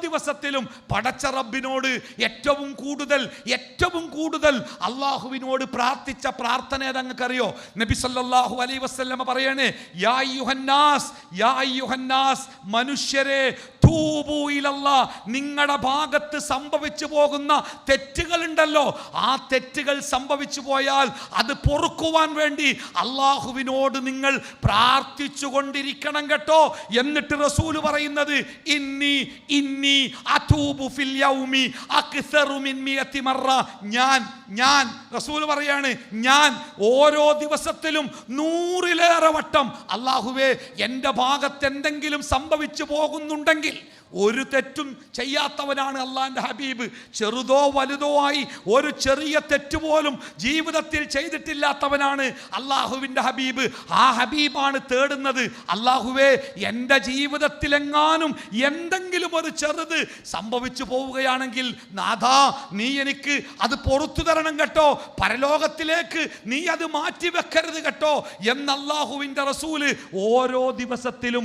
ദിവസത്തിലും പടച്ച റബ്ബിനോട് ഏറ്റവും കൂടുതൽ അള്ളാഹുവിനോട് പ്രാർത്ഥിച്ച പ്രാർത്ഥന ഏതങ്ങൾക്കറിയോ? നബി സല്ലല്ലാഹു അലൈഹി വസല്ലമ പറയണേ, യാ അയ്യുഹന്നാസ്, മനുഷ്യരെ, തൂബൂ ഇലല്ലാഹ്, നിങ്ങളുടെ ഭാഗത്ത് സംഭവിച്ചു പോകുന്ന തെറ്റുകളുണ്ടല്ലോ, ആ തെറ്റുകൾ സംഭവിച്ചു പോയാൽ അത് പൊറുക്കുവാൻ വേണ്ടി അള്ളാഹുവിനോട് നിങ്ങൾ പ്രാർത്ഥിച്ചു കൊണ്ടിരിക്കണം കേട്ടോ. എന്നിട്ട് റസൂൽ പറയുന്നത്, ഇന്നി അതൂബു ഫിൽ യൗമി അക്സറു മിൻ മിയത്തി മറ, ഞാൻ റസൂൽ പറയാണ്, ഞാൻ ഓരോ ദിവസത്തിലും 100-ലേറെ വട്ടം അല്ലാഹുവേ എൻ്റെ ഭാഗത്ത് എന്തെങ്കിലും സംഭവിച്ചു പോകുന്നുണ്ടെങ്കിൽ, ഒരു തെറ്റും ചെയ്യാത്തവനാണ് അള്ളാന്റെ ഹബീബ്. ചെറുതോ വലുതോ ആയി ഒരു ചെറിയ തെറ്റ് പോലും ജീവിതത്തിൽ ചെയ്തിട്ടില്ലാത്തവനാണ് അള്ളാഹുവിൻ്റെ ഹബീബ്. ആ ഹബീബാണ് തേടുന്നത്, അള്ളാഹുവേ എൻ്റെ ജീവിതത്തിലെങ്ങാനും എന്തെങ്കിലും ഒരു ചെറുത് സംഭവിച്ചു പോവുകയാണെങ്കിൽ നാഥാ നീ എനിക്ക് അത് പുറത്തു തരണം കേട്ടോ, പരലോകത്തിലേക്ക് നീ അത് മാറ്റി വെക്കരുത് കേട്ടോ എന്ന് അള്ളാഹുവിൻ്റെ റസൂല് ഓരോ ദിവസത്തിലും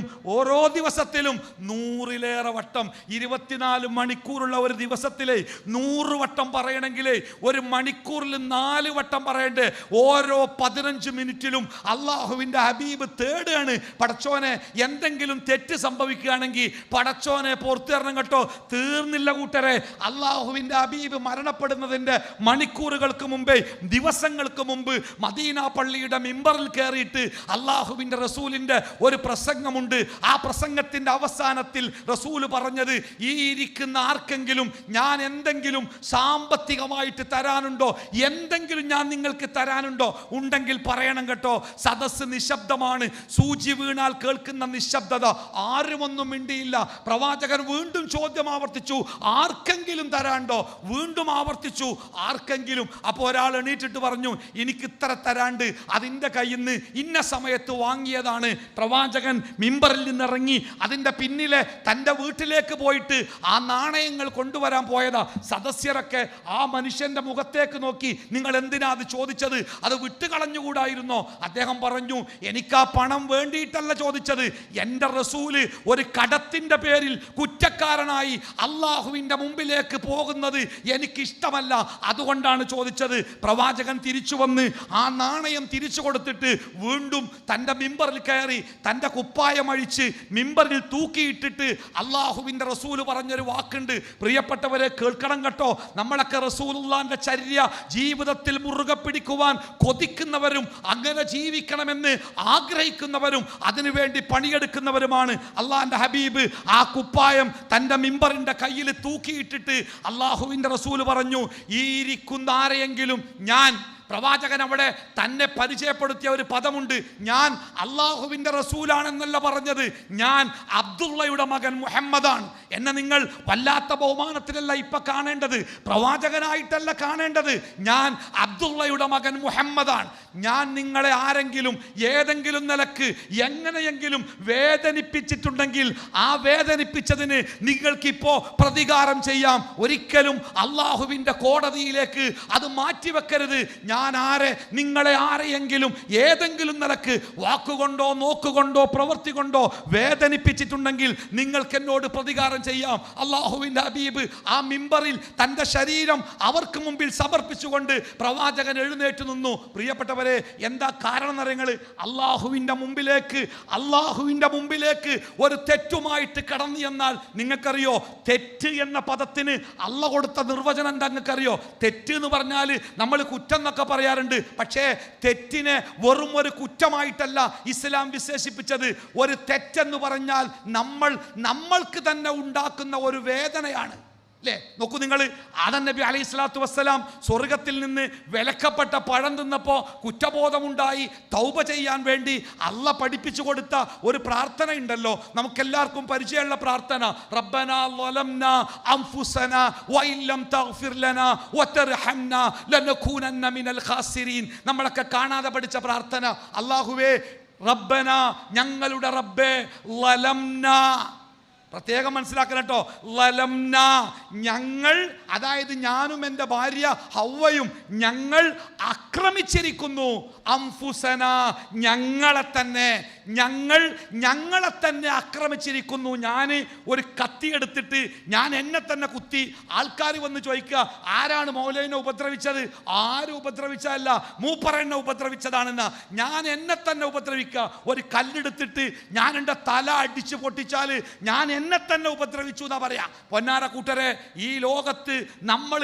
100-ലേറെ വട്ടം, 24 മണിക്കൂറുള്ള ഒരു ദിവസത്തിലെ 100 വട്ടം പറയണമെങ്കിലേ ഒരു മണിക്കൂറിൽ 4 വട്ടം പറയണ്ടേ? ഓരോ 15 മിനിറ്റിലും അള്ളാഹുവിൻ്റെ ഹബീബ് തേടുകയാണ്, പടച്ചോനെ എന്തെങ്കിലും തെറ്റ് സംഭവിക്കുകയാണെങ്കിൽ പടച്ചോനെ പുറത്തു തരണം കേട്ടോ. തീർന്നില്ല കൂട്ടരെ, അള്ളാഹുവിൻ്റെ ഹബീബ് മരണപ്പെടുന്നതിൻ്റെ മണിക്കൂറുകൾക്ക് മുമ്പേ, ദിവസങ്ങൾക്ക് മുമ്പ് മദീന പള്ളിയുടെ മിമ്പറിൽ കയറിയിട്ട് അള്ളാഹുവിൻ്റെ റസൂലിൻ്റെ ഒരു പ്രസംഗമുണ്ട്. ആ പ്രസംഗത്തിൻ്റെ അവസാനത്തിൽ റസൂൽ പറഞ്ഞത്, ഈ ഇരിക്കുന്ന ആർക്കെങ്കിലും ഞാൻ എന്തെങ്കിലും സാമ്പത്തികമായിട്ട് തരാനുണ്ടോ, എന്തെങ്കിലും ഞാൻ നിങ്ങൾക്ക് തരാനുണ്ടോ, ഉണ്ടെങ്കിൽ പറയണം കേട്ടോ. സദസ്സ് നിശബ്ദമാണ്, സൂചി വീണാൽ കേൾക്കുന്ന നിശബ്ദത, ആരുമൊന്നും മിണ്ടിയില്ല. പ്രവാചകൻ വീണ്ടും ചോദ്യം ആവർത്തിച്ചു, ആർക്കെങ്കിലും തരാണ്ടോ? വീണ്ടും ആവർത്തിച്ചു, ആർക്കെങ്കിലും. അപ്പോൾ ഒരാൾ എണീറ്റിട്ട് പറഞ്ഞു, എനിക്ക് ഇത്ര തരാണ്ട്, അതിൻ്റെ കയ്യിൽ നിന്ന് ഇന്ന സമയത്ത് വാങ്ങിയതാണ്. പ്രവാചകൻ മിമ്പറിൽ നിന്നിറങ്ങി അതിൻ്റെ പിന്നിലെ തൻ്റെ വീട്ടിലേക്ക് പോയിട്ട് ആ നാണയങ്ങൾ കൊണ്ടുവരാൻ പോയതാ. സദസ്യരൊക്കെ ആ മനുഷ്യന്റെ മുഖത്തേക്ക് നോക്കി, നിങ്ങൾ എന്തിനാ അത് ചോദിച്ചത്? അത് വിട്ടുകളഞ്ഞുകൂടായിരുന്നോ? അദ്ദേഹം പറഞ്ഞു, എനിക്ക് ആ പണം വേണ്ടിയിട്ടല്ല ചോദിച്ചത്, എൻ്റെ റസൂല് ഒരു കടത്തിൻ്റെ പേരിൽ കുറ്റക്കാരനായി അള്ളാഹുവിൻ്റെ മുമ്പിലേക്ക് പോകുന്നത് എനിക്കിഷ്ടമല്ല, അതുകൊണ്ടാണ് ചോദിച്ചത്. പ്രവാചകൻ തിരിച്ചു വന്ന് ആ നാണയം തിരിച്ചു കൊടുത്തിട്ട് വീണ്ടും തൻ്റെ മിമ്പറിൽ കയറി തൻ്റെ കുപ്പായം അഴിച്ച് മിമ്പറിൽ തൂക്കിയിട്ടിട്ട് അള്ളാഹുവിൻ്റെ റസൂല് പറഞ്ഞൊരു വാക്കുണ്ട്, പ്രിയപ്പെട്ടവരെ കേൾക്കണം കേട്ടോ. നമ്മളൊക്കെ റസൂലുള്ളാഹിന്റെ ചര്യ ജീവിതത്തിൽ മുറുകെ പിടിക്കുവാൻ കൊതിക്കുന്നവരും അങ്ങനെ ജീവിക്കണമെന്ന് ആഗ്രഹിക്കുന്നവരും അതിനുവേണ്ടി പണിയെടുക്കുന്നവരുമാണ്. അള്ളാഹിന്റെ ഹബീബ് ആ കുപ്പായം തൻ്റെ മിമ്പറിൻ്റെ കയ്യിൽ തൂക്കിയിട്ടിട്ട് അള്ളാഹുവിൻ്റെ റസൂല് പറഞ്ഞു, ഈ ഇരിക്കുന്ന ആരെയെങ്കിലും ഞാൻ പ്രവാചകൻ അവിടെ തന്നെ പരിചയപ്പെടുത്തിയ ഒരു പദമുണ്ട്. ഞാൻ അള്ളാഹുവിൻ്റെ റസൂലാണെന്നല്ല പറഞ്ഞത്, ഞാൻ അബ്ദുള്ളയുടെ മകൻ മുഹമ്മദാണ്. എന്നെ നിങ്ങൾ വല്ലാത്ത ബഹുമാനത്തിലല്ല ഇപ്പൊ കാണേണ്ടത്, പ്രവാചകനായിട്ടല്ല കാണേണ്ടത്. ഞാൻ അബ്ദുള്ളയുടെ മകൻ മുഹമ്മദാണ്. ഞാൻ നിങ്ങളെ ആരെങ്കിലും ഏതെങ്കിലും നിലക്ക് എങ്ങനെയെങ്കിലും വേദനിപ്പിച്ചിട്ടുണ്ടെങ്കിൽ ആ വേദനിപ്പിച്ചതിന് നിങ്ങൾക്കിപ്പോ പ്രതികാരം ചെയ്യാം. ഒരിക്കലും അള്ളാഹുവിൻ്റെ കോടതിയിലേക്ക് അത് മാറ്റിവെക്കരുത്. ഞാൻ നിങ്ങളെ ആരെയെങ്കിലും ഏതെങ്കിലും നിലക്ക് വാക്കുകൊണ്ടോ നോക്കുകൊണ്ടോ പ്രവൃത്തി കൊണ്ടോ വേദനിപ്പിച്ചിട്ടുണ്ടെങ്കിൽ നിങ്ങൾക്ക് എന്നോട് പ്രതികാരം ചെയ്യാം. അള്ളാഹുവിൻ്റെ ഹബീബ് ആ മിമ്പറിൽ തൻ്റെ ശരീരം അവർക്ക് മുമ്പിൽ സമർപ്പിച്ചുകൊണ്ട് പ്രവാചകൻ എഴുന്നേറ്റ് നിന്നു. പ്രിയപ്പെട്ടവരെ, എന്താ കാരണം എന്നറിയങ്ങൾ? അള്ളാഹുവിൻ്റെ മുമ്പിലേക്ക് ഒരു തെറ്റുമായിട്ട് കടന്നു എന്നാൽ നിങ്ങൾക്കറിയോ, തെറ്റ് എന്ന പദത്തിന് അള്ള കൊടുത്ത നിർവചനം എന്താ നിങ്ങൾക്കറിയോ? തെറ്റ് എന്ന് പറഞ്ഞാൽ നമ്മൾ കുറ്റം എന്നൊക്കെ പറയാറുണ്ട്, പക്ഷേ തെറ്റിനെ വെറും ഒരു കുറ്റമായിട്ടല്ല ഇസ്ലാം വിശേഷിപ്പിച്ചത്. ഒരു തെറ്റെന്ന് പറഞ്ഞാൽ നമ്മൾക്ക് തന്നെ ഉണ്ടാക്കുന്ന ഒരു വേദനയാണ്. അല്ലേ? നോക്കൂ നിങ്ങൾ, ആദം നബി അലൈഹി സ്വലാത്തു വസ്സലാം സ്വർഗത്തിൽ നിന്ന് വിലക്കപ്പെട്ട പഴം തിന്നപ്പോൾ കുറ്റബോധമുണ്ടായി തൗബ ചെയ്യാൻ വേണ്ടി അള്ള പഠിപ്പിച്ചു കൊടുത്ത ഒരു പ്രാർത്ഥന ഉണ്ടല്ലോ, നമുക്കെല്ലാവർക്കും പരിചയമുള്ള പ്രാർത്ഥന. റബ്ബനാ ളലംനാ അൻഫുസനാ വഇല്ലം തഗ്ഫിർ ലനാ വതർഹംനാ ലനകൂനന്ന മിനൽ ഖാസിരീൻ. നമ്മളൊക്കെ കാണാതെ പഠിച്ച പ്രാർത്ഥന. അല്ലാഹുവേ, റബ്ബനാ, ഞങ്ങളുടെ റബ്ബേ, ളലംനാ, പ്രത്യേകം മനസ്സിലാക്കണം കേട്ടോ, ലലംന, ഞങ്ങൾ, അതായത് ഞാനും എൻ്റെ ഭാര്യ ഹവ്വയും ഞങ്ങൾ ആക്രമിച്ചിരിക്കുന്നു. അംഫുസന, ഞങ്ങളെ തന്നെ ആക്രമിച്ചിരിക്കുന്നു. ഞാൻ ഒരു കത്തി എടുത്തിട്ട് ഞാൻ എന്നെ തന്നെ കുത്തി. ആൾക്കാർ വന്ന് ചോദിക്കുക, ആരാണ് മൗലവിനെ ഉപദ്രവിച്ചത്? ആരും ഉപദ്രവിച്ചതല്ല, മൂപ്പറെന്നെ ഉപദ്രവിച്ചതാണെന്ന. ഞാൻ എന്നെ തന്നെ ഉപദ്രവിക്കുക. ഒരു കല്ലെടുത്തിട്ട് ഞാൻ എൻ്റെ തല അടിച്ച് പൊട്ടിച്ചാൽ ഞാൻ എന്നെ തന്നെ ഉപദ്രവിച്ചു എന്നാ പറയാ. പൊന്നാര കൂട്ടരെ, ഈ ലോകത്ത് നമ്മൾ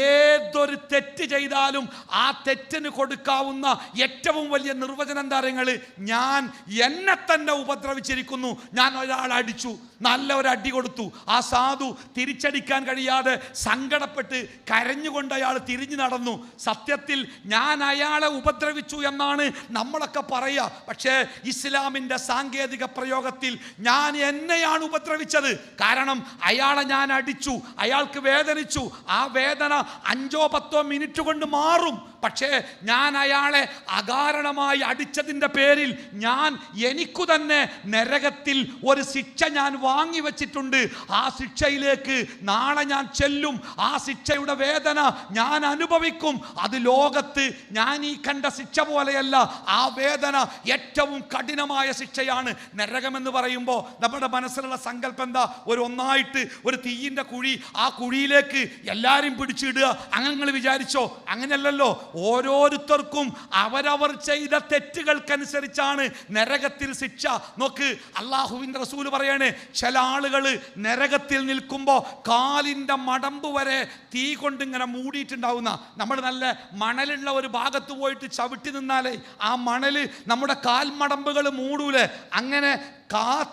ഏതൊരു തെറ്റ് ചെയ്താലും ആ തെറ്റിന് കൊടുക്കാവുന്ന ഏറ്റവും വലിയ നിർവചനം എന്താ പറയുക? ഞാൻ എന്നെ തന്നെ ഉപദ്രവിച്ചിരിക്കുന്നു. ഞാൻ ഒരാളെ അടിച്ചു, നല്ല ഒരു അടി കൊടുത്തു. ആ സാധു തിരിച്ചടിക്കാൻ കഴിയാതെ സങ്കടപ്പെട്ട് കരഞ്ഞുകൊണ്ട് അയാൾ തിരിഞ്ഞു നടന്നു. സത്യത്തിൽ ഞാൻ അയാളെ ഉപദ്രവിച്ചു എന്നാണ് നമ്മളൊക്കെ പറയുക. പക്ഷേ ഇസ്ലാമിൻ്റെ സാങ്കേതിക പ്രയോഗത്തിൽ ഞാൻ എന്നെയാണ് ഉപദ്രവിച്ചത്. കാരണം അയാളെ ഞാൻ അടിച്ചു, അയാൾക്ക് വേദനിച്ചു. ആ വേദന 5-10 മിനിറ്റ് കൊണ്ട് മാറും. പക്ഷേ ഞാൻ അയാളെ അകാരണമായി അടിച്ചതിൻ്റെ പേരിൽ എനിക്കു തന്നെ നരകത്തിൽ ഒരു ശിക്ഷ ഞാൻ വാങ്ങി വച്ചിട്ടുണ്ട്. ആ ശിക്ഷയിലേക്ക് നാളെ ഞാൻ ചെല്ലും. ആ ശിക്ഷയുടെ വേദന ഞാൻ അനുഭവിക്കും. അത് ലോകത്ത് ഞാൻ ഈ കണ്ട ശിക്ഷ പോലെയല്ല. ആ വേദന ഏറ്റവും കഠിനമായ ശിക്ഷയാണ്. നരകമെന്ന് പറയുമ്പോൾ നമ്മുടെ മനസ്സിലുള്ള സങ്കല്പം എന്താ? ഒന്നായിട്ട് ഒരു തീയിൻ്റെ കുഴി, ആ കുഴിയിലേക്ക് എല്ലാവരും പിടിച്ചിടുക, അങ്ങനെ നിങ്ങൾ വിചാരിച്ചോ? അങ്ങനെയല്ലല്ലോ. ഓരോരുത്തർക്കും അവരവർ ചെയ്ത തെറ്റുകൾക്കനുസരിച്ചാണ് നരകത്തിൽ ശിക്ഷ. നോക്ക്, അള്ളാഹുവിൻ്റെ റസൂൽ പറയാണ്, ചില ആളുകൾ നരകത്തിൽ നിൽക്കുമ്പോൾ കാലിൻ്റെ മടമ്പ് വരെ തീ കൊണ്ട് ഇങ്ങനെ മൂടിയിട്ടുണ്ടാവുന്ന. നമ്മൾ നല്ല മണലുള്ള ഒരു ഭാഗത്ത് പോയിട്ട് ചവിട്ടി നിന്നാലേ ആ മണൽ നമ്മുടെ കാൽമടമ്പുകൾ മൂടൂലേ? അങ്ങനെ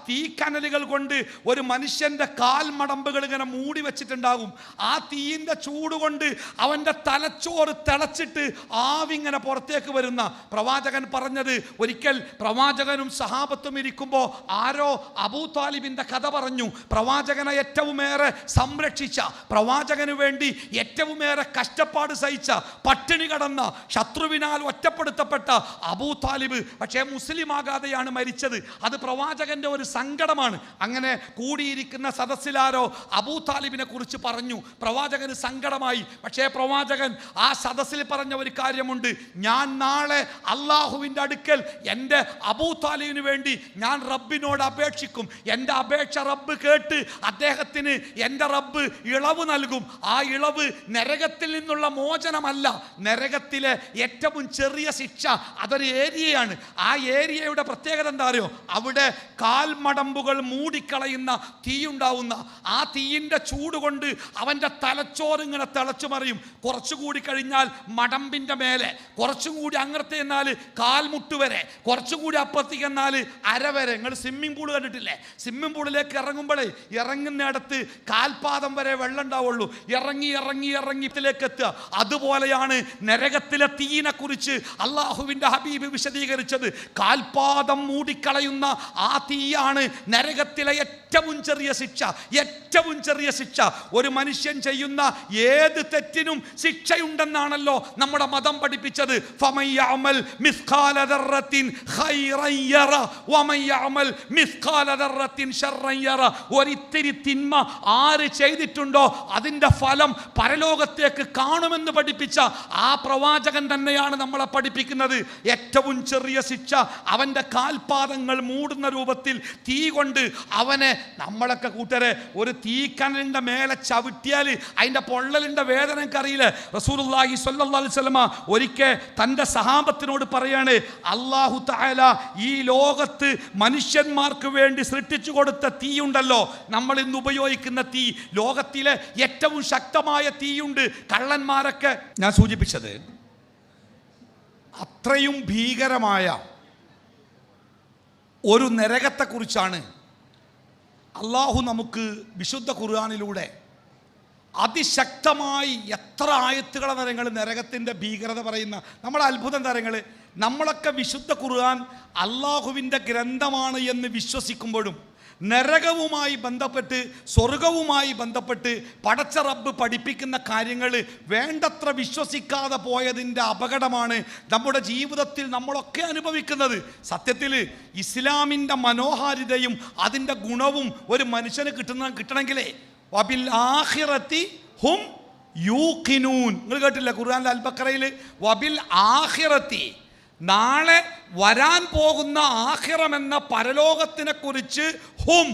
തീക്കനലുകൾ കൊണ്ട് ഒരു മനുഷ്യൻ്റെ കാൽമടമ്പുകൾ ഇങ്ങനെ മൂടി വെച്ചിട്ടുണ്ടാകും. ആ തീയിൻ്റെ ചൂട് കൊണ്ട് അവൻ്റെ തലച്ചോറ് തിളച്ചിട്ട് ആവിങ്ങനെ പുറത്തേക്ക് വരുന്ന. പ്രവാചകൻ പറഞ്ഞത്, ഒരിക്കൽ പ്രവാചകനും സഹാബത്തും ഇരിക്കുമ്പോൾ ആരോ അബൂ താലിബിൻ്റെ കഥ പറഞ്ഞു. പ്രവാചകനെ ഏറ്റവുമേറെ സംരക്ഷിച്ച, പ്രവാചകന് വേണ്ടി ഏറ്റവുമേറെ കഷ്ടപ്പാട് സഹിച്ച, പട്ടിണി കടന്ന, ശത്രുവിനാൽ ഒറ്റപ്പെടുത്തപ്പെട്ട അബൂ താലിബ് പക്ഷേ മുസ്ലിം ആകാതെയാണ് മരിച്ചത്. അത് പ്രവാചകന്റെ ഒരു സങ്കടമാണ്. അങ്ങനെ കൂടിയിരിക്കുന്ന സദസ്സിലാരോ അബൂ താലിബിനെ കുറിച്ച് പറഞ്ഞു. പ്രവാചകന് സങ്കടമായി. പക്ഷേ പ്രവാചകൻ ആ സദസ്സിൽ പറഞ്ഞ ഒരു കാര്യമുണ്ട്, ഞാൻ നാളെ അള്ളാഹുവിൻ്റെ അടുക്കൽ എൻ്റെ അബൂ താലിബിന് വേണ്ടി ഞാൻ റബ്ബിനോട് അപേക്ഷിക്കും. എൻ്റെ അപേക്ഷ റബ്ബ് കേട്ട് അദ്ദേഹത്തിന് എൻ്റെ റബ്ബ് ഇളവ് നൽകും. ആ ഇളവ് നരകത്തിൽ നിന്നുള്ള മോചനമല്ല, നരകത്തിലെ ഏറ്റവും ചെറിയ ശിക്ഷ. അതൊരു ഏരിയയാണ്. ആ ഏരിയയുടെ പ്രത്യേകത എന്താ അറിയോ? അവിടെ കാൽമടമ്പുകൾ മൂടിക്കളയുന്ന തീയുണ്ടാവുന്ന. ആ തീയിൻ്റെ ചൂട് കൊണ്ട് അവൻ്റെ തലച്ചോറ് ഇങ്ങനെ തിളച്ചു മറിയും. കുറച്ചുകൂടി കഴിഞ്ഞാൽ ഞരമ്പിൻ്റെ മേലെ, കുറച്ചും കൂടി അങ്ങനത്തെ എന്നാൽ കാൽമുട്ട് വരെ, കുറച്ചും കൂടി അപ്പുറത്തേക്ക് എന്നാൽ അര വരെ. നിങ്ങൾ സ്വിമ്മിംഗ് പൂൾ കണ്ടിട്ടില്ലേ? സ്വിമ്മിംഗ് പൂളിലേക്ക് ഇറങ്ങുമ്പോഴേ ഇറങ്ങുന്നിടത്ത് കാൽപാദം വരെ വെള്ളം ഉണ്ടാവുള്ളൂ. ഇറങ്ങി ഇറങ്ങി ഇറങ്ങിലേക്ക് എത്തുക. അതുപോലെയാണ് നരകത്തിലെ തീയിനെ കുറിച്ച് അള്ളാഹുവിൻ്റെ ഹബീബ് വിശദീകരിച്ചത്. കാൽപാദം മൂടിക്കളയുന്ന ആ തീയാണ് നരകത്തിലെ ഏറ്റവും ചെറിയ ശിക്ഷ. ഏറ്റവും ചെറിയ ശിക്ഷ. ഒരു മനുഷ്യൻ ചെയ്യുന്ന ഏത് തെറ്റിനും ശിക്ഷയുണ്ടെന്നാണല്ലോ നമ്മുടെ മതം പഠിപ്പിച്ചത്. ഫമൻ യഅമൽ മിസ്ഖാല ദർറത്തിൻ ഖൈറൻ യറ വമൻ യഅമൽ മിസ്ഖാല ദർറത്തിൻ ശർറൻ യറ. ഒരിത്തിരി തിന്മ ആര് ചെയ്തിട്ടുണ്ടോ അതിൻ്റെ ഫലം പരലോകത്തേക്ക് കാണുമെന്ന് പഠിപ്പിച്ച ആ പ്രവാചകൻ തന്നെയാണ് നമ്മളെ പഠിപ്പിക്കുന്നത്. ഏറ്റവും ചെറിയ ശിക്ഷ അവൻ്റെ കാൽപാദങ്ങൾ മൂടുന്ന രൂപത്തിൽ തീ കൊണ്ട് അവനെ, നമ്മളൊക്കെ കൂട്ടരെ ഒരു തീക്കനലിൻ്റെ മേലെ ചവിട്ടിയാൽ അതിൻ്റെ പൊള്ളലിൻ്റെ വേദന അറിയില്ലേ? റസൂലുള്ളാഹി സ്വല്ലല്ലാഹു അലൈഹി വസല്ലമ ഒരിക്കൽ തൻ്റെ സഹാബത്തിനോട് പറയാണ്, അല്ലാഹു തആല ഈ ലോകത്ത് മനുഷ്യന്മാർക്ക് വേണ്ടി സൃഷ്ടിച്ചു കൊടുത്ത തീയുണ്ടല്ലോ, നമ്മൾ ഇന്ന് ഉപയോഗിക്കുന്ന തീ, ലോകത്തിലെ ഏറ്റവും ശക്തമായ തീയുണ്ട്. കള്ളന്മാരൊക്കെ ഞാൻ സൂചിപ്പിച്ചത് അത്രയും ഭീകരമായ ഒരു നരകത്തെക്കുറിച്ചാണ് അള്ളാഹു നമുക്ക് വിശുദ്ധ ഖുർആനിലൂടെ അതിശക്തമായി എത്ര ആയത്തുകളെ നിങ്ങൾ നരകത്തിൻ്റെ ഭീകരത പറയുന്ന നമ്മുടെ അത്ഭുതം തരങ്ങൾ. നമ്മളൊക്കെ വിശുദ്ധ ഖുർആൻ അള്ളാഹുവിൻ്റെ ഗ്രന്ഥമാണ് എന്ന് വിശ്വസിക്കുമ്പോഴും നരകവുമായി ബന്ധപ്പെട്ട് സ്വർഗവുമായി ബന്ധപ്പെട്ട് പടച്ച റബ്ബ് പഠിപ്പിക്കുന്ന കാര്യങ്ങൾ വേണ്ടത്ര വിശ്വസിക്കാതെ പോയതിൻ്റെ അപകടമാണ് നമ്മുടെ ജീവിതത്തിൽ നമ്മളൊക്കെ അനുഭവിക്കുന്നത്. സത്യത്തിൽ ഇസ്ലാമിൻ്റെ മനോഹാരിതയും അതിൻ്റെ ഗുണവും ഒരു മനുഷ്യന് കിട്ടണമെങ്കിലേ വബിൽ ആഖിറത്തി ഹും യൂഖിനൂൻ. നിങ്ങൾ കേട്ടില്ല ഖുർആനിലെ അൽ ബഖറയിൽ വബിൽ ആഖിറത്തി, നാളെ വരാൻ പോകുന്ന ആഖിറം എന്ന പരലോകത്തിനെ കുറിച്ച് ഹും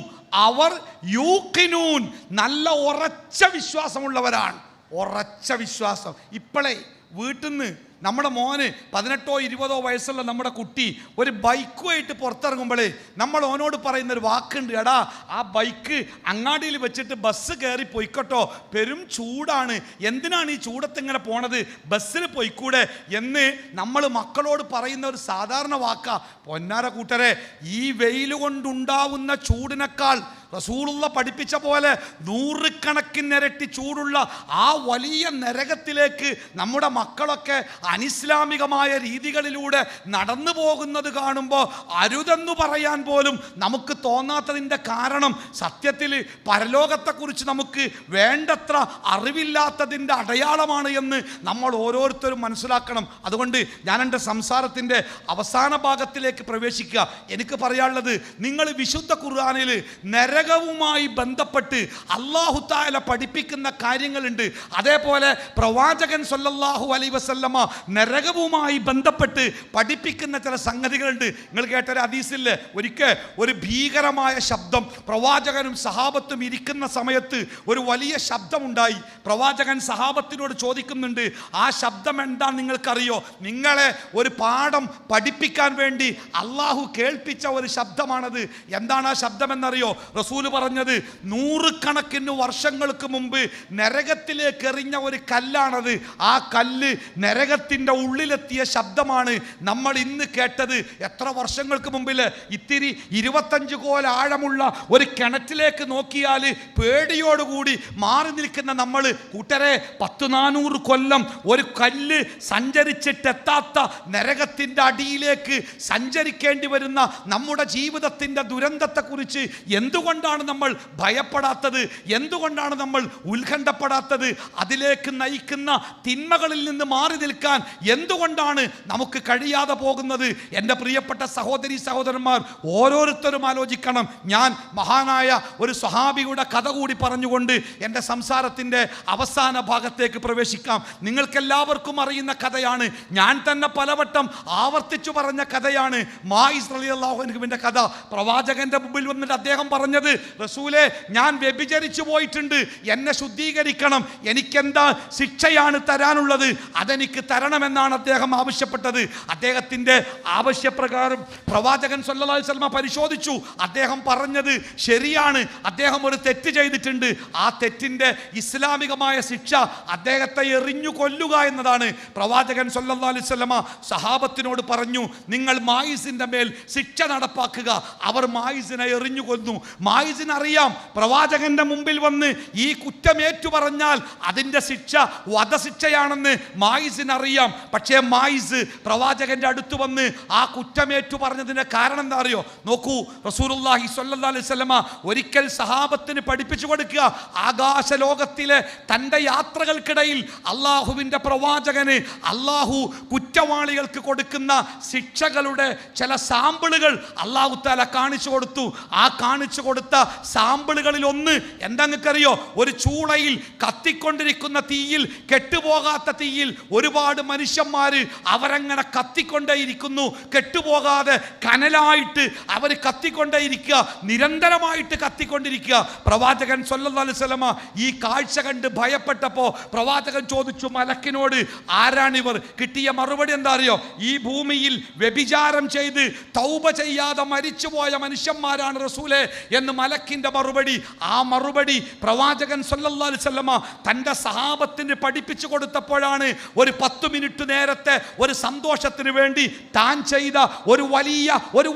അവർ യൂഖിനൂൻ നല്ല ഉറച്ച വിശ്വാസമുള്ളവരാണ്. ഉറച്ച വിശ്വാസം. ഇപ്പോഴേ വീട്ടിൽ നിന്ന് നമ്മുടെ മോന് 18 or 20 വയസ്സുള്ള നമ്മുടെ കുട്ടി ഒരു ബൈക്കുമായിട്ട് പുറത്തിറങ്ങുമ്പോഴേ നമ്മൾ ഓനോട് പറയുന്നൊരു വാക്കുണ്ട്, എടാ ആ ബൈക്ക് അങ്ങാടിയിൽ വെച്ചിട്ട് ബസ് കയറി പോയിക്കോട്ടോ, പെരും ചൂടാണ്, എന്തിനാണ് ഈ ചൂടത്ത് ഇങ്ങനെ പോണത്, ബസ്സിന് പോയിക്കൂടെ എന്ന് നമ്മൾ മക്കളോട് പറയുന്ന ഒരു സാധാരണ വാക്കാ. പൊന്നാര കൂട്ടരെ, ഈ വെയിൽ കൊണ്ടുണ്ടാവുന്ന ചൂടിനേക്കാൾ റസൂലുള്ള പഠിപ്പിച്ച പോലെ 100 കണക്കിനിരട്ടി ചൂടുള്ള ആ വലിയ നരകത്തിലേക്ക് നമ്മുടെ മക്കളൊക്കെ അനിസ്ലാമികമായ രീതികളിലൂടെ നടന്നു പോകുന്നത് കാണുമ്പോൾ അരുതെന്ന് പറയാൻ പോലും നമുക്ക് തോന്നാത്തതിൻ്റെ കാരണം സത്യത്തിൽ പരലോകത്തെക്കുറിച്ച് നമുക്ക് വേണ്ടത്ര അറിവില്ലാത്തതിൻ്റെ അടയാളമാണ് എന്ന് നമ്മൾ ഓരോരുത്തരും മനസ്സിലാക്കണം. അതുകൊണ്ട് ഞാൻ എൻ്റെ സംസാരത്തിൻ്റെ അവസാന ഭാഗത്തിലേക്ക് പ്രവേശിക്കുക. എനിക്ക് പറയാനുള്ളത്, നിങ്ങൾ വിശുദ്ധ ഖുർആനിൽ നരകവുമായി ബന്ധപ്പെട്ട് അല്ലാഹു തആല പഠിപ്പിക്കുന്ന കാര്യങ്ങളുണ്ട്. അതേപോലെ പ്രവാചകൻ സ്വല്ലല്ലാഹു അലൈഹി വസല്ലമ നരകവുമായി ബന്ധപ്പെട്ട് പഠിപ്പിക്കുന്ന ചില സംഗതികളുണ്ട്. നിങ്ങൾ കേട്ടൊരു ഹദീസില്ലേ, ഒരിക്കൽ ഒരു ഭീകരമായ ശബ്ദം പ്രവാചകനും സഹാബത്തും ഇരിക്കുന്ന സമയത്ത് ഒരു വലിയ ശബ്ദമുണ്ടായി. പ്രവാചകൻ സഹാബത്തിനോട് ചോദിക്കുന്നുണ്ട്, ആ ശബ്ദം എന്താ നിങ്ങൾക്കറിയോ? നിങ്ങളെ ഒരു പാഠം പഠിപ്പിക്കാൻ വേണ്ടി അള്ളാഹു കേൾപ്പിച്ച ഒരു ശബ്ദമാണത്. എന്താണ് ആ ശബ്ദം എന്നറിയോ? റസൂല് പറഞ്ഞത് 100 കണക്കിന് വർഷങ്ങൾക്ക് മുമ്പ് നരകത്തിലേക്ക് എറിഞ്ഞ ഒരു കല്ലാണത്. ആ കല്ല് നരകത്തിൻ്റെ ഉള്ളിലെത്തിയ ശബ്ദമാണ് നമ്മൾ ഇന്ന് കേട്ടത്. എത്ര വർഷങ്ങൾക്ക് മുമ്പിൽ ഇത്തിരി 25 കോൽ ആഴമുള്ള ഒരു കിണറ്റിലേക്ക് നോക്കിയാൽ പേടിയോടുകൂടി മാറി നിൽക്കുന്ന നമ്മൾ കൂട്ടരെ 100-400 കൊല്ലം ഒരു കല്ല് സഞ്ചരിച്ചിട്ടെത്താത്ത നരകത്തിൻ്റെ അടിയിലേക്ക് സഞ്ചരിക്കേണ്ടി വരുന്ന നമ്മുടെ ജീവിതത്തിൻ്റെ ദുരന്തത്തെക്കുറിച്ച് എന്തുകൊണ്ടാണ് നമ്മൾ ഭയപ്പെടാത്തത്? എന്തുകൊണ്ടാണ് നമ്മൾ ഉത്കണ്ഠപ്പെടാത്തത്? അതിലേക്ക് നയിക്കുന്ന തിന്മകളിൽ നിന്ന് മാറി നിൽക്കാൻ എന്തുകൊണ്ടാണ് നമുക്ക് കഴിയാതെ പോകുന്നത്? എൻ്റെ പ്രിയപ്പെട്ട സഹോദരി സഹോദരന്മാർ, ഓരോരുത്തരും ആലോചിക്കണം. ഞാൻ മഹാനായ ഒരു സ്വഹാബിയുടെ കഥ കൂടി പറഞ്ഞുകൊണ്ട് എൻ്റെ സംസാരത്തിൻ്റെ അവസാന ഭാഗത്തേക്ക് പ്രവേശിക്കാം. നിങ്ങൾക്കെല്ലാവർക്കും അറിയുന്ന കഥയാണ്, ഞാൻ തന്നെ പലവട്ടം ആവർത്തിച്ചു പറഞ്ഞ കഥയാണ്. മായിസ് റളിയല്ലാഹു അൻഹുവിൻ്റെ കഥ. പ്രവാചകന്റെ മുമ്പിൽ വന്നിട്ട് അദ്ദേഹം പറഞ്ഞത്, പറഞ്ഞത്, റസൂലേ ഞാൻ വ്യഭിചരിച്ചു പോയിട്ടുണ്ട്, എന്നെ ശുദ്ധീകരിക്കണം, എനിക്കെന്താ ശിക്ഷയാണ് തരാനുള്ളത്, അതെനിക്ക് തരണമെന്നാണ് അദ്ദേഹം ആവശ്യപ്പെട്ടത്. അദ്ദേഹത്തിൻ്റെ ആവശ്യപ്രകാരം പ്രവാചകൻ സല്ലല്ലാഹു അലൈഹി വസല്ലം പരിശോധിച്ചു. അദ്ദേഹം പറഞ്ഞത് ശരിയാണ്, അദ്ദേഹം ഒരു തെറ്റ് ചെയ്തിട്ടുണ്ട്. ആ തെറ്റിൻ്റെ ഇസ്ലാമികമായ ശിക്ഷ അദ്ദേഹത്തെ എറിഞ്ഞു കൊല്ലുക എന്നതാണ്. പ്രവാചകൻ സല്ലല്ലാഹു അലൈഹി വസല്ലം സഹാബത്തിനോട് പറഞ്ഞു, നിങ്ങൾ മായിസിന്റെ മേൽ ശിക്ഷ നടപ്പാക്കുക. അവർ മായിസിനെ എറിഞ്ഞു കൊന്നു. മായിസിന് അറിയാം പ്രവാചകന്റെ മുമ്പിൽ വന്ന് ഈ കുറ്റമേറ്റു പറഞ്ഞാൽ അതിൻ്റെ ശിക്ഷ വധശിക്ഷയാണെന്ന് മായിസിന് അറിയാം. പക്ഷേ മായിസ് പ്രവാചകന്റെ അടുത്ത് വന്ന് ആ കുറ്റമേറ്റു പറഞ്ഞതിന്റെ കാരണം എന്താ അറിയോ? നോക്കൂ, റസൂലുള്ളാഹി സ്വല്ലല്ലാഹു അലൈഹി വസല്ലമ ഒരിക്കൽ സഹാബത്തിന് പഠിപ്പിച്ചു കൊടുക്കുക, ആകാശ ലോകത്തിലെ തൻ്റെ യാത്രകൾക്കിടയിൽ അള്ളാഹുവിൻ്റെ പ്രവാചകന് അള്ളാഹു കുറ്റവാളികൾക്ക് കൊടുക്കുന്ന ശിക്ഷകളുടെ ചില സാമ്പിളുകൾ അള്ളാഹു തആല കാണിച്ചു കൊടുത്തു. ആ കാണിച്ചു കൊടുത്ത സാമ്പിളുകളിൽ ഒന്ന് എന്താ നിങ്ങൾക്കറിയോ? ഒരു ചൂളയിൽ കത്തിക്കൊണ്ടിരിക്കുന്ന തീയിൽ, കെട്ടുപോകാത്ത തീയിൽ ഒരുപാട് മനുഷ്യന്മാര് അവരങ്ങനെ കത്തിക്കൊണ്ടേയിരിക്കുന്നു. കെട്ടുപോകാതെ കനലായിട്ട് അവർ കത്തിക്കൊണ്ടേയിരിക്കുക, നിരന്തരമായിട്ട് കത്തിക്കൊണ്ടിരിക്കുക. പ്രവാചകൻ സല്ലല്ലാഹു അലൈഹി വസല്ലമ ഈ കാഴ്ച കണ്ട് ഭയപ്പെട്ടപ്പോൾ പ്രവാചകൻ ചോദിച്ചു മലക്കിനോട്, ആരാണിവർ? കിട്ടിയ മറുപടി എന്താ അറിയോ? ഈ ഭൂമിയിൽ വ്യഭിചാരം ചെയ്ത് തൗബ ചെയ്യാതെ മരിച്ചുപോയ മനുഷ്യന്മാരാണ് റസൂലേ എന്ന് മലക്കിന്റെ മറുപടി. ആ മറുപടി പ്രവാചകൻ സല്ലല്ലാഹു അലൈഹി വസല്ലമ തൻ്റെ സഹാബത്തിന് പഠിപ്പിച്ചു കൊടുത്തപ്പോഴാണ് ഒരു 10 മിനിറ്റ് നേരത്തെ ഒരു സന്തോഷത്തിന് വേണ്ടി താൻ ചെയ്ത ഒരു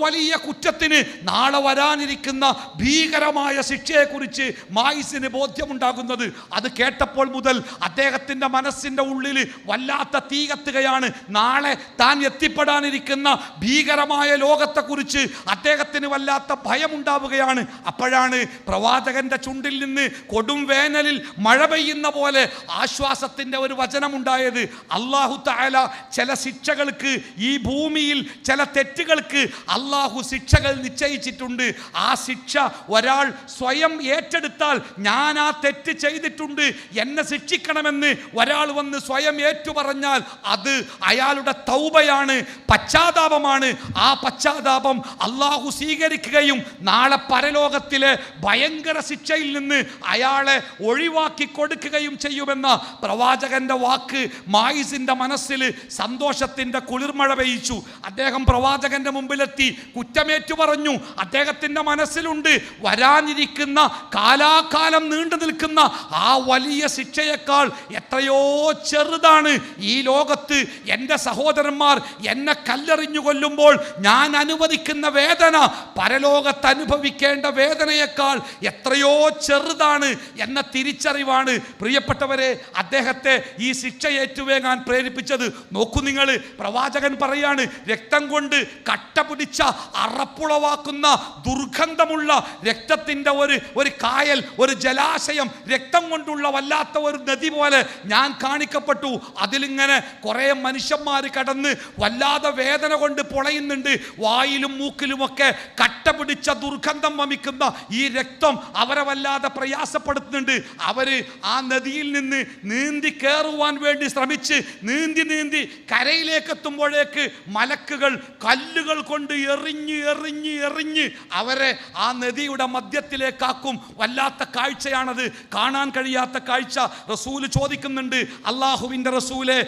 വലിയ കുറ്റത്തിന് നാളെ വരാനിരിക്കുന്ന ഭീകരമായ ശിക്ഷയെക്കുറിച്ച് മായിസിന് ബോധ്യമുണ്ടാകുന്നത്. അത് കേട്ടപ്പോൾ മുതൽ അദ്ദേഹത്തിൻ്റെ മനസ്സിൻ്റെ ഉള്ളിൽ വല്ലാത്ത തീ കത്തുകയാണ്. നാളെ താൻ എത്തിപ്പെടാനിരിക്കുന്ന ഭീകരമായ ലോകത്തെക്കുറിച്ച് അദ്ദേഹത്തിന് വല്ലാത്ത ഭയമുണ്ടാവുകയാണ്. അപ്പോഴാണ് പ്രവാചകന്റെ ചുണ്ടിൽ നിന്ന് കൊടും വേനലിൽ മഴ പെയ്യുന്ന പോലെ ആശ്വാസത്തിൻ്റെ ഒരു വചനമുണ്ടായത്. അല്ലാഹു തആല ചില ശിക്ഷകൾക്ക്, ഈ ഭൂമിയിൽ ചില തെറ്റുകൾക്ക് അല്ലാഹു ശിക്ഷകൾ നിശ്ചയിച്ചിട്ടുണ്ട്. ആ ശിക്ഷ ഒരാൾ സ്വയം ഏറ്റെടുത്താൽ, ഞാൻ ആ തെറ്റ് ചെയ്തിട്ടുണ്ട് എന്നെ ശിക്ഷിക്കണമെന്ന് ഒരാൾ വന്ന് സ്വയം ഏറ്റുപറഞ്ഞാൽ അത് അയാളുടെ തൗബയാണ്, പശ്ചാത്താപമാണ്. ആ പശ്ചാത്താപം അല്ലാഹു സ്വീകരിക്കുകയും നാളെ പരലോകത്തിലെ ഭയങ്കര ശിക്ഷയിൽ നിന്ന് അയാളെ ഒഴിവാക്കി കൊടുക്കുകയും ചെയ്യുമെന്ന പ്രവാചകന്റെ വാക്ക് മായിസിന്റെ മനസ്സിൽ സന്തോഷത്തിന്റെ കുളിർമഴ പെയ്യിച്ചു. അദ്ദേഹം പ്രവാചകന്റെ മുമ്പിലെത്തി കുറ്റമേറ്റു പറഞ്ഞു. അദ്ദേഹത്തിന്റെ മനസ്സിലുണ്ട് വരാനിരിക്കുന്ന കാലാകാലം നീണ്ടു നിൽക്കുന്ന ആ വലിയ ശിക്ഷയേക്കാൾ എത്രയോ ചെറുതാണ് ഈ ലോകത്ത് എൻ്റെ സഹോദരന്മാർ എന്നെ കല്ലെറിഞ്ഞു കൊല്ലുമ്പോൾ ഞാൻ അനുവദിക്കുന്ന വേദന പരലോകത്ത് അനുഭവിക്കേണ്ട വേദനയേക്കാൾ എത്രയോ ചെറുതാണ് എന്ന തിരിച്ചറിവാണ് പ്രിയപ്പെട്ടവരെ അദ്ദേഹത്തെ ഈ ശിക്ഷ ഏറ്റുവാങ്ങാൻ പ്രേരിപ്പിച്ചത്. നോക്കൂ നിങ്ങൾ, പ്രവാചകൻ പറയാണ്, രക്തം കൊണ്ട് കട്ട പിടിച്ച അറപ്പുളവാക്കുന്ന ദുർഗന്ധമുള്ള രക്തത്തിൻ്റെ ഒരു കായൽ, ഒരു ജലാശയം, രക്തം കൊണ്ടുള്ള വല്ലാത്ത ഒരു നദി പോലെ ഞാൻ കാണിക്കപ്പെട്ടു. അതിലിങ്ങനെ കുറേ മനുഷ്യന്മാർ കടന്ന് വല്ലാതെ വേദന കൊണ്ട് പൊളയുന്നുണ്ട്. വായിലും മൂക്കിലുമൊക്കെ കട്ട പിടിച്ച ദുർഗന്ധം വമിക്കുന്ന ഈ രക്തം അവരെ വല്ലാതെ പ്രയാസപ്പെടുത്തുന്നുണ്ട്. അവര് ആ നദിയിൽ നിന്ന് നീന്തി കയറുവാൻ വേണ്ടി ശ്രമിച്ച് നീന്തി കരയിലേക്ക് എത്തുമ്പോഴേക്ക് മലക്കുകൾ കല്ലുകൾ കൊണ്ട് എറിഞ്ഞ് അവരെ ആ നദിയുടെ മധ്യത്തിലേക്കാക്കും. വല്ലാത്ത കാഴ്ചയാണത്, കാണാൻ കഴിയാത്ത കാഴ്ച. റസൂല് ചോദിക്കുന്നുണ്ട്, അള്ളാഹുവിൻ്റെ റസൂലെ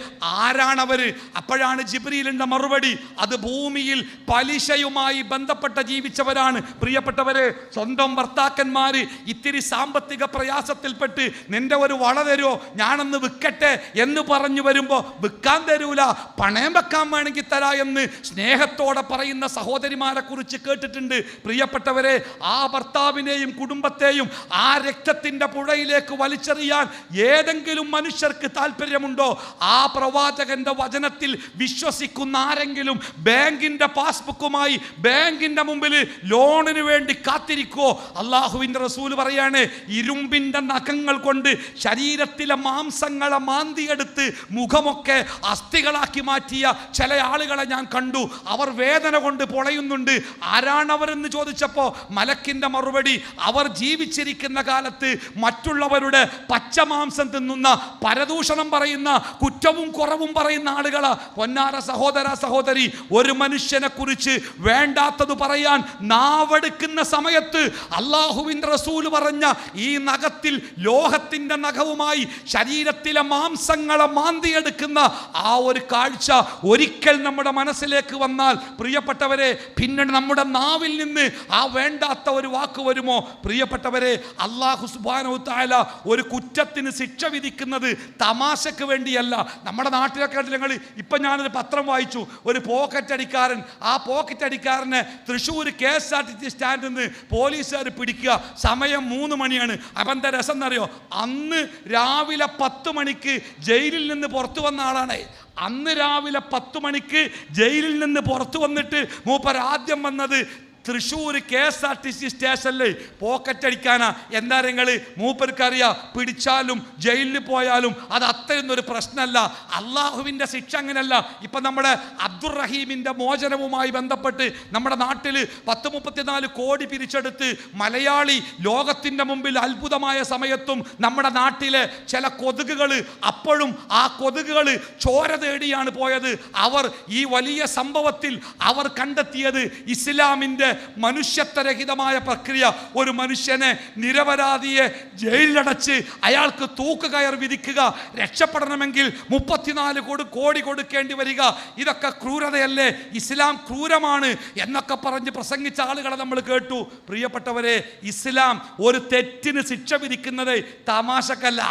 ആരാണവര്? അപ്പോഴാണ് ജിബ്രീലിന്റെ മറുപടി, അത് ഭൂമിയിൽ പലിശയുമായി ബന്ധപ്പെട്ട ജീവിച്ചവരാണ്. പ്രിയപ്പെട്ടവരെ, സ്വന്തം ഭർത്താക്കന്മാര് ഇത്തിരി സാമ്പത്തിക പ്രയാസത്തിൽപ്പെട്ട് നിന്റെ ഒരു വള തരുമോ, ഞാനൊന്ന് വിൽക്കട്ടെ എന്ന് പറഞ്ഞു വരുമ്പോൾ വിൽക്കാൻ തരൂല, പണയം വെക്കാൻ വേണമെങ്കിൽ തരാ എന്ന് സ്നേഹത്തോടെ പറയുന്ന സഹോദരിമാരെ കുറിച്ച് കേട്ടിട്ടുണ്ട്. പ്രിയപ്പെട്ടവരെ, ആ ഭർത്താവിനെയും കുടുംബത്തെയും ആ രക്തത്തിൻ്റെ പുഴയിലേക്ക് വലിച്ചെറിയാൻ ഏതെങ്കിലും മനുഷ്യർക്ക് താല്പര്യമുണ്ടോ? ആ പ്രവാചകന്റെ വചനത്തിൽ വിശ്വസിക്കുന്ന ആരെങ്കിലും ബാങ്കിന്റെ പാസ്ബുക്കുമായി ബാങ്കിന്റെ മുമ്പിൽ ലോണിന് വേണ്ടി കാത്തിരിക്കുവോ? അള്ളാഹുവിൻ്റെ റസൂൽ പറയാണ്, ഇരുമ്പിൻ്റെ നഖങ്ങൾ കൊണ്ട് ശരീരത്തിലെ മാംസങ്ങളെ മാന്തിയെടുത്ത് മുഖമൊക്കെ അസ്ഥികളാക്കി മാറ്റിയ ചില ആളുകളെ ഞാൻ കണ്ടു. അവർ വേദന കൊണ്ട് പൊളയുന്നുണ്ട്. ആരാണവരെന്ന് ചോദിച്ചപ്പോൾ മലക്കിൻ്റെ മറുപടി, അവർ ജീവിച്ചിരിക്കുന്ന കാലത്ത് മറ്റുള്ളവരുടെ പച്ചമാംസം തിന്നുന്ന, പരദൂഷണം പറയുന്ന, കുറ്റവും കുറവും പറയുന്ന ആളുകളാ. പൊന്നാര സഹോദര സഹോദരി, ഒരു മനുഷ്യനെ കുറിച്ച് വേണ്ടാത്തത് പറയാൻ നാവെടുക്കുന്ന സമയത്ത് അല്ലാഹുവിൻ്റെ റസൂൽ പറഞ്ഞ ഈ നഖത്തിൽ ലോഹത്തിൻ്റെ നഖവുമായി ശരീരത്തിലെ മാംസങ്ങളെ മാന്തിയെടുക്കുന്ന ആ ഒരു കാഴ്ച ഒരിക്കൽ നമ്മുടെ മനസ്സിലേക്ക് വന്നാൽ പ്രിയപ്പെട്ടവരെ, പിന്നെ നമ്മുടെ നാവിൽ നിന്ന് ആ വേണ്ടാത്ത ഒരു വാക്ക് വരുമോ? പ്രിയപ്പെട്ടവരെ, അല്ലാഹു സുബ്ഹാനഹു വ തആല ഒരു കുറ്റത്തിന് ശിക്ഷ വിധിക്കുന്നത് തമാശക്ക് വേണ്ടിയല്ല. നമ്മുടെ നാട്ടിലൊക്കെ ഞങ്ങൾ ഇപ്പം ഞാനൊരു പത്രം വായിച്ചു, ഒരു പോക്കറ്റ് അടിക്കാരൻ, ആ പോക്കറ്റ് അടിക്കാരനെ തൃശ്ശൂർ KSRTC സ്റ്റാൻഡിൽ നിന്ന് പോലീസുകാർ പിടിക്കുക. സമയം 3 മണിയാണ്. അപ്പം എന്താ രസം എന്നറിയോ? അന്ന് രാവിലെ 10 മണിക്ക് ജയിലിൽ നിന്ന് പുറത്തു വന്ന ആളാണ്. അന്ന് രാവിലെ 10 മണിക്ക് ജയിലിൽ നിന്ന് പുറത്തു വന്നിട്ട് മൂപ്പർ ആദ്യം വന്നത് തൃശ്ശൂർ KSRTC സ്റ്റേഷനിൽ പോക്കറ്റ് അടിക്കാനാ. എന്താ നിങ്ങൾ മൂപ്പർക്കറിയാം, പിടിച്ചാലും ജയിലിൽ പോയാലും അത് അത്രയൊന്നൊരു പ്രശ്നമല്ല. അള്ളാഹുവിൻ്റെ ശിക്ഷ അങ്ങനെയല്ല. ഇപ്പം നമ്മുടെ അബ്ദുറഹീമിൻ്റെ മോചനവുമായി ബന്ധപ്പെട്ട് നമ്മുടെ നാട്ടിൽ 10-34 കോടി പിരിച്ചെടുത്ത് മലയാളി ലോകത്തിൻ്റെ മുമ്പിൽ അത്ഭുതമായ സമയത്തും നമ്മുടെ നാട്ടിലെ ചില കൊതുകുകൾ, അപ്പോഴും ആ കൊതുകുകൾ ചോര തേടിയാണ് പോയത്. അവർ ഈ വലിയ സംഭവത്തിൽ അവർ കണ്ടെത്തിയത് ഇസ്ലാമിൻ്റെ മനുഷ്യത്വരഹിതമായ പ്രക്രിയ. ഒരു മനുഷ്യനെ നിരപരാധിയെ ജയിലിലടച്ച് അയാൾക്ക് തൂക്കുകയർ വിധിക്കുക, രക്ഷപ്പെടണമെങ്കിൽ 34 കോടി കൊടുക്കേണ്ടി വരിക. ഇതൊക്കെ ക്രൂരതയല്ലേ? ഇസ്ലാം ക്രൂരമാണ് എന്നൊക്കെ പറഞ്ഞ് പ്രസംഗിച്ച ആളുകളെ നമ്മൾ കേട്ടു. പ്രിയപ്പെട്ടവരെ, ഇസ്ലാം ഒരു തെറ്റിന് ശിക്ഷ വിധിക്കുന്നത് തമാശക്കല്ല.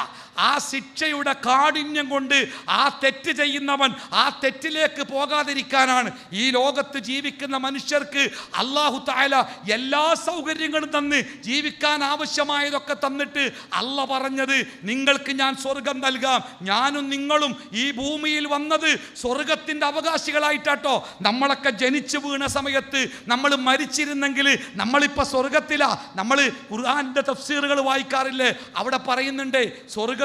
ആ ശിക്ഷയുടെ കാഠിന്യം കൊണ്ട് ആ തെറ്റ് ചെയ്യുന്നവൻ ആ തെറ്റിലേക്ക് പോകാതിരിക്കാനാണ്. ഈ ലോകത്ത് ജീവിക്കുന്ന മനുഷ്യർക്ക് അല്ലാഹു തആല എല്ലാ സൗകര്യങ്ങളും തന്ന് ജീവിക്കാൻ ആവശ്യമായതൊക്കെ തന്നിട്ട് അല്ല പറഞ്ഞത്, നിങ്ങൾക്ക് ഞാൻ സ്വർഗം നൽകാം. ഞാനും നിങ്ങളും ഈ ഭൂമിയിൽ വന്നത് സ്വർഗത്തിൻ്റെ അവകാശികളായിട്ടാട്ടോ. നമ്മളൊക്കെ ജനിച്ചു വീണ സമയത്ത് നമ്മൾ മരിച്ചിരുന്നെങ്കിൽ നമ്മളിപ്പോൾ സ്വർഗത്തിലാ. നമ്മൾ ഖുർആന്റെ തഫ്സീറുകൾ വായിക്കാറില്ലേ? അവിടെ പറയുന്നുണ്ട്, സ്വർഗത്തിൽ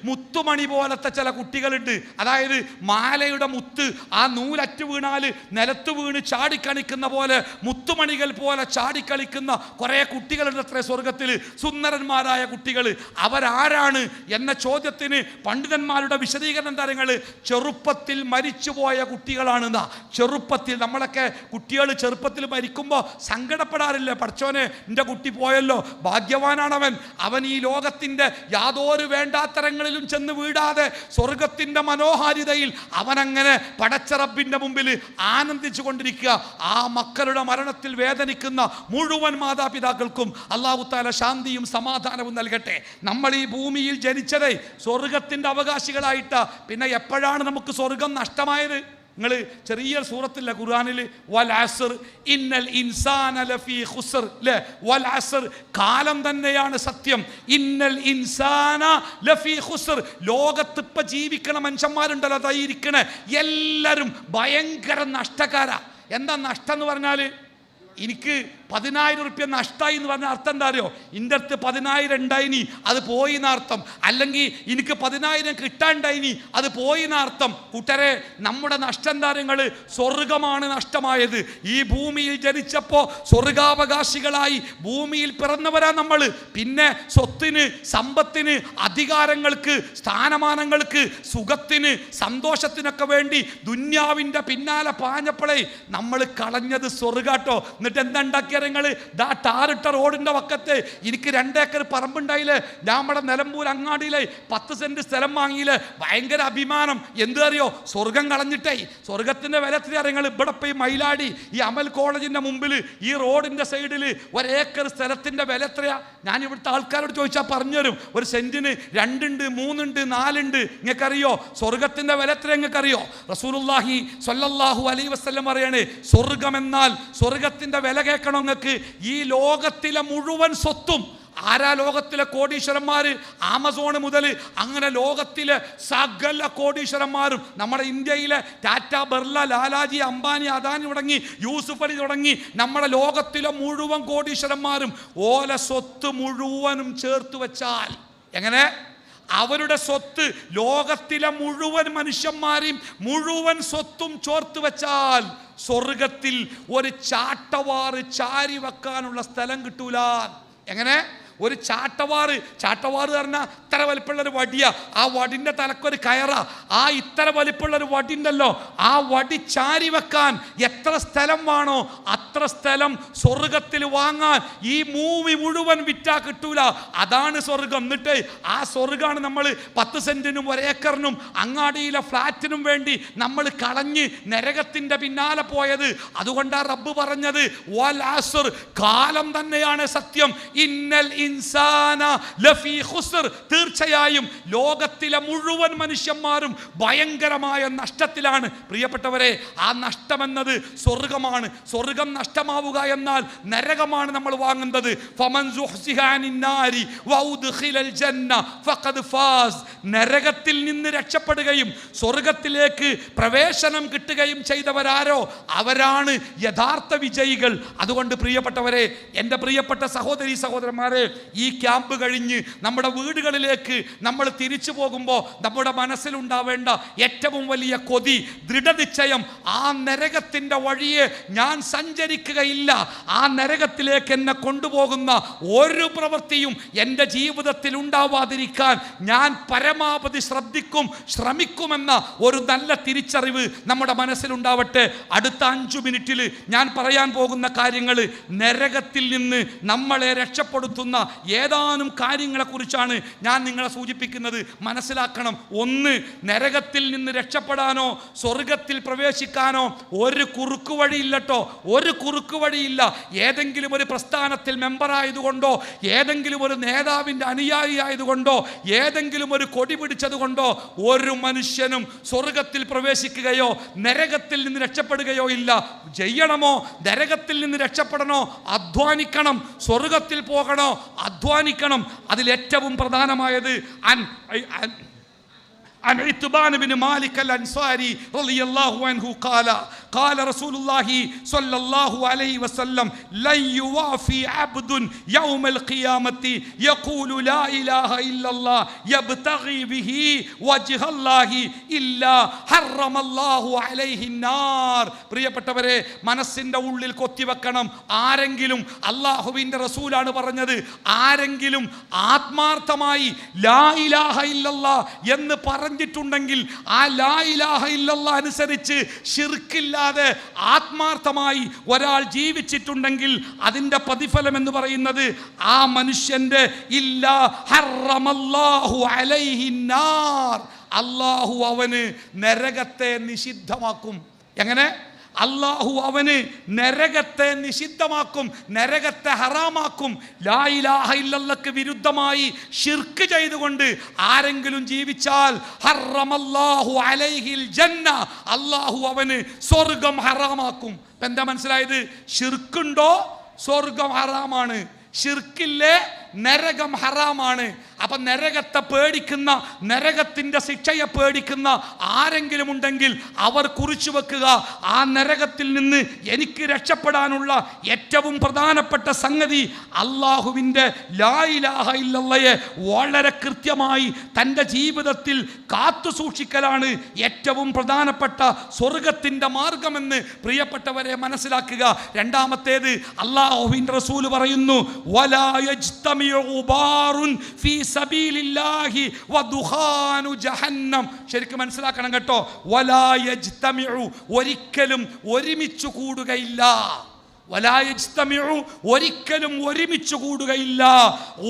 മുത്തുമണി പോലത്തെ ചില കുട്ടികളുണ്ട്. അതായത് മാലയുടെ മുത്ത് ആ നൂലറ്റ് വീണാൽ നിലത്ത് വീണ് ചാടിക്കളിക്കുന്ന പോലെ മുത്തുമണികൾ പോലെ ചാടിക്കളിക്കുന്ന കുറേ കുട്ടികളുണ്ട് അത്രേ സ്വർഗത്തിൽ, സുന്ദരന്മാരായ കുട്ടികൾ. അവരാരാണ് എന്ന ചോദ്യത്തിന് പണ്ഡിതന്മാരുടെ വിശദീകരണം തരങ്ങൾ ചെറുപ്പത്തിൽ മരിച്ചുപോയ കുട്ടികളാണെന്നാ. ചെറുപ്പത്തിൽ നമ്മളൊക്കെ കുട്ടികൾ ചെറുപ്പത്തിൽ മരിക്കുമ്പോൾ സങ്കടപ്പെടാറില്ല. പഠിച്ചോനെ, എൻ്റെ കുട്ടി പോയല്ലോ, ഭാഗ്യവാനാണവൻ. അവൻ ഈ ലോകത്തിൻ്റെ യാതൊരു വേണ്ടാത്തരങ്ങളിലും ചെന്ന് വീടാതെ സ്വർഗത്തിൻ്റെ മനോഹാരിതയിൽ അവനങ്ങനെ പടച്ച റബ്ബിൻ്റെ മുമ്പിൽ ആനന്ദിച്ചു കൊണ്ടിരിക്കുക. ആ മക്കളുടെ മരണത്തിൽ വേദനിക്കുന്ന മുഴുവൻ മാതാപിതാക്കൾക്കും അല്ലാഹു തആല ശാന്തിയും സമാധാനവും നൽകട്ടെ. നമ്മൾ ഈ ഭൂമിയിൽ ജനിച്ചതേ സ്വർഗത്തിൻ്റെ അവകാശികളായിട്ടാ. പിന്നെ എപ്പോഴാണ് നമുക്ക് സ്വർഗം നഷ്ടമായത്? നിങ്ങൾ ചെറിയ സൂറത്തില്ല ഖുർആനിൽ, വൽ അസ്ർ ഇന്നൽ ഇൻസാന ലഫീ ഖുസ്ർ, ല്ലേ? വൽ അസ്ർ, കാലം തന്നെയാണ് സത്യം. ഇന്നൽ ഇൻസാന ലഫീ ഖുസ്ർ, ലോകത്ത് ഇപ്പം ജീവിക്കണ മനുഷ്യന്മാരുണ്ടല്ലോ, അതായിരിക്കണേ എല്ലാവരും ഭയങ്കര നഷ്ടക്കാരാ. എന്താ നഷ്ടം എന്ന് പറഞ്ഞാൽ, എനിക്ക് 10,000 റുപ്യ നഷ്ടമായി എന്ന് പറഞ്ഞ അർത്ഥം എന്താ അറിയോ? എൻ്റെ അടുത്ത് 10,000 ഉണ്ടായിനി, അത് പോയി എന്നർത്ഥം. അല്ലെങ്കിൽ എനിക്ക് 10,000 കിട്ടാണ്ടായിനി, അത് പോയി എന്നർത്ഥം. കൂട്ടരെ, നമ്മുടെ നഷ്ടന്താരങ്ങൾ സ്വർഗമാണ് നഷ്ടമായത്. ഈ ഭൂമിയിൽ ജനിച്ചപ്പോൾ സ്വർഗാവകാശികളായി ഭൂമിയിൽ പിറന്നവരാ നമ്മൾ. പിന്നെ സ്വത്തിന്, സമ്പത്തിന്, അധികാരങ്ങൾക്ക്, സ്ഥാനമാനങ്ങൾക്ക്, സുഖത്തിന്, സന്തോഷത്തിനൊക്കെ വേണ്ടി ദുന്യാവിൻ്റെ പിന്നാലെ പാഞ്ഞപ്പോഴേ നമ്മൾ കളഞ്ഞത് സ്വർഗാട്ടോ. എന്നിട്ട് എന്താ ഉണ്ടാക്കിയ നിങ്ങൾ? ടാറിട്ട റോഡിൻ്റെ വക്കത്ത് എനിക്ക് 2 ഏക്കർ പറമ്പുണ്ടായില്ലേ, നമ്മുടെ നിലമ്പൂർ അങ്ങാടിയിലെ 10 സെൻറ്റ് സ്ഥലം വാങ്ങിയില്ലേ, ഭയങ്കര അഭിമാനം. എന്ത് അറിയോ? സ്വർഗം കളഞ്ഞിട്ടേ. സ്വർഗത്തിൻ്റെ വില എത്രയാ നിങ്ങൾ? ഇവിടെ പോയി മയിലാടി ഈ അമൽ കോളേജിൻ്റെ മുമ്പിൽ ഈ റോഡിൻ്റെ സൈഡിൽ 1 ഏക്കർ സ്ഥലത്തിൻ്റെ വില എത്രയാ? ഞാൻ ഇവിടുത്തെ ആൾക്കാരോട് ചോദിച്ചാൽ പറഞ്ഞുതരും. ഒരു സെൻറ്റിന് 2 ഉണ്ട്, 3 ഉണ്ട്, 4 ഉണ്ട്. നിങ്ങൾക്കറിയോ സ്വർഗത്തിൻ്റെ വില എത്ര? നിങ്ങൾക്കറിയോ? റസൂലുള്ളാഹി സ്വല്ലല്ലാഹു അലൈഹി വസല്ലം പറയാണ്, സ്വർഗമെന്നാൽ, സ്വർഗത്തിൻ്റെ വില കേൾക്കണം നിങ്ങൾക്ക്, ഈ ലോകത്തിലെ മുഴുവൻ സ്വത്തും. ആരാ ലോകത്തിലെ കോടീശ്വരന്മാർ? ആമസോൺ മുതൽ അങ്ങനെ ലോകത്തിലെ സകല കോടീശ്വരന്മാരും, നമ്മുടെ ഇന്ത്യയിലെ ടാറ്റ, ബിർള, ലാലാജി, അംബാനി, അദാനി തുടങ്ങി, യൂസുഫ് അലി തുടങ്ങി നമ്മുടെ ലോകത്തിലെ മുഴുവൻ കോടീശ്വരന്മാരും ഓല സ്വത്ത് മുഴുവനും ചേർത്ത് വെച്ചാൽ എങ്ങനെ? അവരുടെ സ്വത്ത് ലോകത്തിലെ മുഴുവൻ മനുഷ്യന്മാരെയും മുഴുവൻ സ്വത്തും ചോർത്ത് വെച്ചാൽ സ്വർഗത്തിൽ ഒരു ചാട്ടവാറ് ചാരി വെക്കാനുള്ള സ്ഥലം കിട്ടൂല. എങ്ങനെ? ഒരു ചാട്ടവാറ് പറഞ്ഞാൽ ഇത്ര വലിപ്പമുള്ളൊരു വടിയാ, ആ വടിൻ്റെ തലക്കൊരു കയറാ. ആ ഇത്ര വലിപ്പമുള്ളൊരു വടി ഉണ്ടല്ലോ, ആ വടി ചാരി വെക്കാൻ എത്ര സ്ഥലം വേണോ അത്ര സ്ഥലം സ്വർഗത്തിൽ വാങ്ങാൻ ഈ ഭൂമി മുഴുവൻ വിറ്റാ കിട്ടൂല. അതാണ് സ്വർഗം. എന്നിട്ട് ആ സ്വർഗമാണ് നമ്മൾ 10 സെന്റിനും 1 ഏക്കറിനും അങ്ങാടിയിലെ ഫ്ലാറ്റിനും വേണ്ടി നമ്മൾ കളഞ്ഞ് നരകത്തിന്റെ പിന്നാലെ പോയത്. അതുകൊണ്ടാണ് റബ്ബ് പറഞ്ഞത് വൽ അസ്ർ, കാലം തന്നെയാണ് സത്യം. ഇന്നൽ ഇൻസാന ലഫീ ഖുസ്ർ, തീർച്ചയായും ലോകത്തിലെ മുഴുവൻ മനുഷ്യന്മാരും ഭയങ്കരമായ നഷ്ടത്തിലാണ്. പ്രിയപ്പെട്ടവരെ, ആ നഷ്ടമെന്നത് സ്വർഗമാണ്. സ്വർഗം നഷ്ടമാവുക എന്നാൽ നരകമാണ് നമ്മൾ വാങ്ങുന്നത്. ഫമൻ സുഹ്സിഹ അനിൻ നാരി വഉദ്ഖിലൽ ജന്ന ഫഖദ് ഫാസ്, നരകത്തിൽ നിന്ന് രക്ഷപ്പെടുകയും സ്വർഗത്തിലേക്ക് പ്രവേശനം കിട്ടുകയും ചെയ്തവരാരോ അവരാണ് യഥാർത്ഥ വിജയികൾ. അതുകൊണ്ട് പ്രിയപ്പെട്ടവരെ, എൻ്റെ പ്രിയപ്പെട്ട സഹോദരി സഹോദരന്മാരെ, ഈ ക്യാമ്പ് കഴിഞ്ഞ് നമ്മുടെ വീടുകളിലേക്ക് നമ്മൾ തിരിച്ചു പോകുമ്പോൾ നമ്മുടെ മനസ്സിലുണ്ടാവേണ്ട ഏറ്റവും വലിയ കൊതി, ദൃഢനിശ്ചയം, ആ നരകത്തിൻ്റെ വഴിയെ ഞാൻ സഞ്ചരിക്കുകയില്ല. ആ നരകത്തിലേക്ക് എന്നെ കൊണ്ടുപോകുന്ന ഒരു പ്രവൃത്തിയും എൻ്റെ ജീവിതത്തിൽ ഉണ്ടാവാതിരിക്കാൻ ഞാൻ പരമാവധി ശ്രമിക്കുമെന്ന ഒരു നല്ല തിരിച്ചറിവ് നമ്മുടെ മനസ്സിലുണ്ടാവട്ടെ. അടുത്ത 5 മിനിറ്റിൽ ഞാൻ പറയാൻ പോകുന്ന കാര്യങ്ങൾ നരകത്തിൽ നിന്ന് നമ്മളെ രക്ഷപ്പെടുത്തുന്ന ഏതാനും കാര്യങ്ങളെക്കുറിച്ചാണ് ഞാൻ നിങ്ങളെ സൂചിപ്പിക്കുന്നത്. മനസ്സിലാക്കണം, 1, നരകത്തിൽ നിന്ന് രക്ഷപ്പെടാനോ സ്വർഗത്തിൽ പ്രവേശിക്കാനോ ഒരു കുറുക്കു വഴിയില്ലട്ടോ, ഒരു കുറുക്കു വഴിയില്ല. ഏതെങ്കിലും ഒരു പ്രസ്ഥാനത്തിൽ മെമ്പറായതുകൊണ്ടോ, ഏതെങ്കിലും ഒരു നേതാവിൻ്റെ അനുയായി ആയതുകൊണ്ടോ, ഏതെങ്കിലും ഒരു കൊടി പിടിച്ചതുകൊണ്ടോ ഒരു മനുഷ്യനും സ്വർഗത്തിൽ പ്രവേശിക്കുകയോ നരകത്തിൽ നിന്ന് രക്ഷപ്പെടുകയോ ഇല്ല. ചെയ്യണമോ, നരകത്തിൽ നിന്ന് രക്ഷപ്പെടണോ, അധ്വാനിക്കണം. സ്വർഗത്തിൽ പോകണോ, അധ്വാനിക്കണം. അതിലേറ്റവും പ്രധാനമായത് عن عتبان بن مالك الأنصاري رضي الله عنه قال رسول الله صلى الله عليه وسلم لن يوافي عبد يوم القيامة يقول لا إله إلا الله يبتغي به وجه الله إلا حرم الله عليه النار. പ്രിയപ്പെട്ടവരെ, മനസ്സിൻ്റെ ഉള്ളിൽ കൊത്തിവെക്കണം. ആരെങ്കിലും, അല്ലാഹുവിൻ്റെ റസൂലാണ് പറഞ്ഞത്, ആരെങ്കിലും ആത്മാർത്ഥമായി ലാ ഇലാഹ ഇല്ലല്ലാഹ് എന്ന് പറഞ്ഞിട്ടുണ്ടെങ്കിൽ, ആ ലാ ഇലാഹ ഇല്ലല്ലാഹ് അനുസരിച്ച് ശിർക്കില്ലാതെ ആത്മാർത്ഥമായി ഒരാൾ ജീവിച്ചിട്ടുണ്ടെങ്കിൽ അതിൻ്റെ പ്രതിഫലം എന്ന് പറയുന്നത് ആ മനുഷ്യൻ്റെ ഇല്ലാ ഹറമല്ലാഹു അലൈഹിന്നാർ, അല്ലാഹു അവന് നരകത്തെ നിഷിദ്ധമാക്കും. എങ്ങനെ? അല്ലാഹു അവന് നരകത്തെ നിഷിദ്ധമാക്കും, നരകത്തെ ഹറാമാക്കും. ലാ ഇലാഹ ഇല്ലല്ലാഹ്ക്ക് വിരുദ്ധമായി ശിർക്ക് ചെയ്തുകൊണ്ട് ആരെങ്കിലും ജീവിച്ചാൽ ഹറമല്ലാഹു അലൈഹിൽ ജന്ന, അല്ലാഹു അവന് സ്വർഗം ഹറാമാക്കും. ഇപ്പം എന്താ മനസ്സിലായത്? ശിർക്കുണ്ടോ സ്വർഗം ഹറാമാണ്, ശിർക്കില്ലേ നരകം ഹറാമാണ്. അപ്പൊ നരകത്തെ പേടിക്കുന്ന, നരകത്തിന്റെ ശിക്ഷയെ പേടിക്കുന്ന ആരെങ്കിലും ഉണ്ടെങ്കിൽ അവർ കുറിച്ചു വെക്കുക, ആ നരകത്തിൽ നിന്ന് എനിക്ക് രക്ഷപ്പെടാനുള്ള ഏറ്റവും പ്രധാനപ്പെട്ട സംഗതി അല്ലാഹുവിൻ്റെ ലാ ഇലാഹ ഇല്ലല്ലാഹയെ വളരെ കൃത്യമായി തൻ്റെ ജീവിതത്തിൽ കാത്തു സൂക്ഷിക്കലാണ് ഏറ്റവും പ്രധാനപ്പെട്ട സ്വർഗത്തിൻ്റെ മാർഗമെന്ന് പ്രിയപ്പെട്ടവരെ മനസ്സിലാക്കുക. രണ്ടാമത്തേത്, അല്ലാഹുവിൻ്റെ റസൂൽ പറയുന്നു വലാ യജ്തമിഉ ബാറുൻ ഫീ സബീലില്ലാഹി വദുഖാനു ജഹന്നം. ശരിക്കും മനസ്സിലാക്കണം കേട്ടോ. വലാ യജ്തമിഉ, ഒരിക്കലും ഒരുമിച്ച് കൂടുകയില്ല. വലാ യജ്തമിഉ, ഒരിക്കലും ഒരുമിച്ച് കൂടുകയില്ല.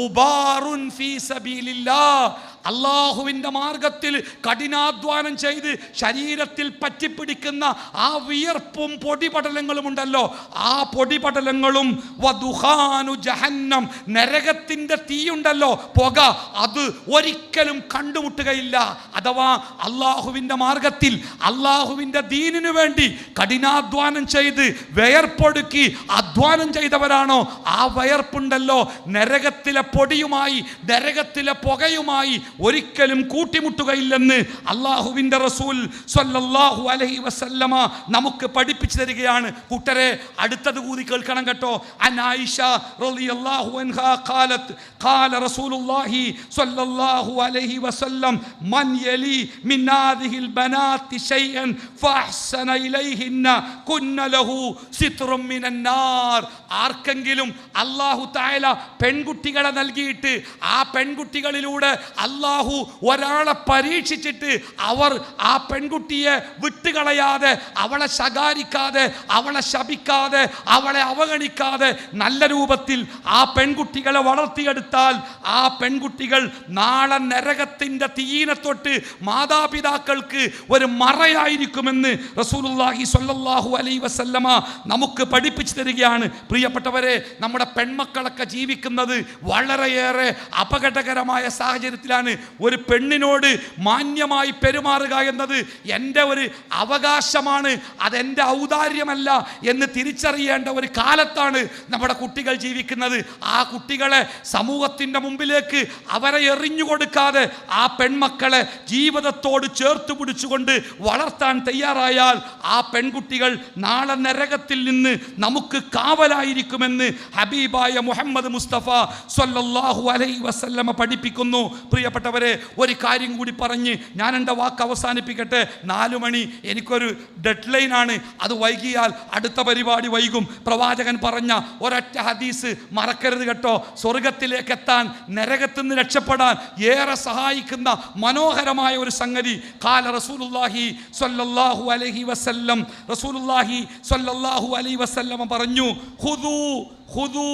ഉബാറുൻ ഫീ സബീലില്ലാഹ്, അല്ലാഹുവിൻ്റെ മാർഗത്തിൽ കഠിനാധ്വാനം ചെയ്ത് ശരീരത്തിൽ പറ്റിപ്പിടിക്കുന്ന ആ വിയർപ്പും പൊടിപടലങ്ങളും ഉണ്ടല്ലോ, ആ പൊടിപടലങ്ങളും വദുഖാനു ജഹന്നം, നരകത്തിൻ്റെ തീയുണ്ടല്ലോ, പുക, അത് ഒരിക്കലും കണ്ടുമുട്ടുകയില്ല. അഥവാ അല്ലാഹുവിൻ്റെ മാർഗത്തിൽ അല്ലാഹുവിൻ്റെ ദീനിനു വേണ്ടി കഠിനാധ്വാനം ചെയ്ത് വിയർപ്പൊടുക്കി അധ്വാനം ചെയ്തവരാണോ, ആ വിയർപ്പുണ്ടല്ലോ നരകത്തിലെ പൊടിയുമായി, നരകത്തിലെ പുകയുമായി ഒരിക്കലും കൂട്ടിമുട്ടുകയില്ലെന്ന് അള്ളാഹുവിൻ്റെ റസൂൽ സ്വല്ലല്ലാഹു അലൈഹി വസല്ലമ നമുക്ക് പഠിപ്പിച്ചു തരികയാണ്. കൂട്ടരെ, അടുത്തത് കൂടി കേൾക്കണം കേട്ടോ. അൻ ആയിഷ റളിയല്ലാഹു അൻഹാ ഖാലത്ത് ഖാല റസൂലുള്ളാഹി സ്വല്ലല്ലാഹു അലൈഹി വസല്ലം മൻ യലി മിൻ ഹാദിഹിൽ ബനാത്തി ശൈഅൻ ഫഅഹ്സന ഇലൈഹിന്ന കുന്ന ലഹു സിത്റും മിനൻ നാർ. ആർക്കെങ്കിലും അല്ലാഹു തആല പെൺകുട്ടികളെ നൽകിയിട്ട് ആ പെൺകുട്ടികളിലൂടെ അല്ലാഹു ഒരാളെ പരീക്ഷിച്ചിട്ട് അവർ ആ പെൺകുട്ടിയെ വിട്ടുകളയാതെ, അവളെ ശകാരിക്കാതെ, അവളെ ശപിക്കാതെ, അവളെ അവഗണിക്കാതെ നല്ല രൂപത്തിൽ ആ പെൺകുട്ടികളെ വളർത്തിയെടുത്താൽ ആ പെൺകുട്ടികൾ നാളെ നരകത്തിൻ്റെ തീയിനെ തൊട്ട് മാതാപിതാക്കൾക്ക് ഒരു മറയായിരിക്കുമെന്ന് റസൂലുള്ളാഹി സ്വല്ലല്ലാഹു അലൈഹി വസല്ലമ നമുക്ക് പഠിപ്പിച്ചു തരികയാണ്. പ്രിയപ്പെട്ടവരെ, നമ്മുടെ പെൺമക്കളൊക്കെ ജീവിക്കുന്നത് വളരെയേറെ അപകടകരമായ സാഹചര്യത്തിലാണ്. ഒരു പെണ്ണിനോട് മാന്യമായി പെരുമാറുക എന്നത് എൻ്റെ ഒരു അവകാശമാണ്, അതെൻ്റെ ഔദാര്യമല്ല എന്ന് തിരിച്ചറിയേണ്ട ഒരു കാലത്താണ് നമ്മുടെ കുട്ടികൾ ജീവിക്കുന്നത്. ആ കുട്ടികളെ സമൂഹത്തിൻ്റെ മുമ്പിലേക്ക് അവരെ എറിഞ്ഞു കൊടുക്കാതെ ആ പെൺമക്കളെ ജീവിതത്തോട് ചേർത്ത് പിടിച്ചുകൊണ്ട് വളർത്താൻ തയ്യാറായാൽ ആ പെൺകുട്ടികൾ നാളെ നരകത്തിൽ നിന്ന് നമുക്ക് കാവലായിരിക്കുമെന്ന് ഹബീബായ മുഹമ്മദ് മുസ്തഫ സ്വല്ലല്ലാഹു അലൈഹി വസല്ലമ പഠിപ്പിക്കുന്നു. പ്രിയപ്പെട്ടവരെ, ഒരു കാര്യം കൂടി പറഞ്ഞ് ഞാൻ എൻ്റെ വാക്ക് അവസാനിപ്പിക്കട്ടെ. 4 മണി എനിക്കൊരു ഡെഡ് ലൈനാണ്. അത് വൈകിയാൽ അടുത്ത പരിപാടി വൈകും. പ്രവാചകൻ പറഞ്ഞ ഒരൊറ്റ ഹദീസ് മറക്കരുത് കേട്ടോ. സ്വർഗത്തിലേക്ക് എത്താൻ, നരകത്തിൽ നിന്ന് രക്ഷപ്പെടാൻ ഏറെ സഹായിക്കുന്ന മനോഹരമായ ഒരു സംഗതി. ഖാല റസൂലുള്ളാഹി സ്വല്ലല്ലാഹു അലൈഹി വസല്ലം, റസൂലുള്ളാഹി സ്വല്ലല്ലാഹു അലൈഹി വസല്ലം പറഞ്ഞു, ഖുദൂ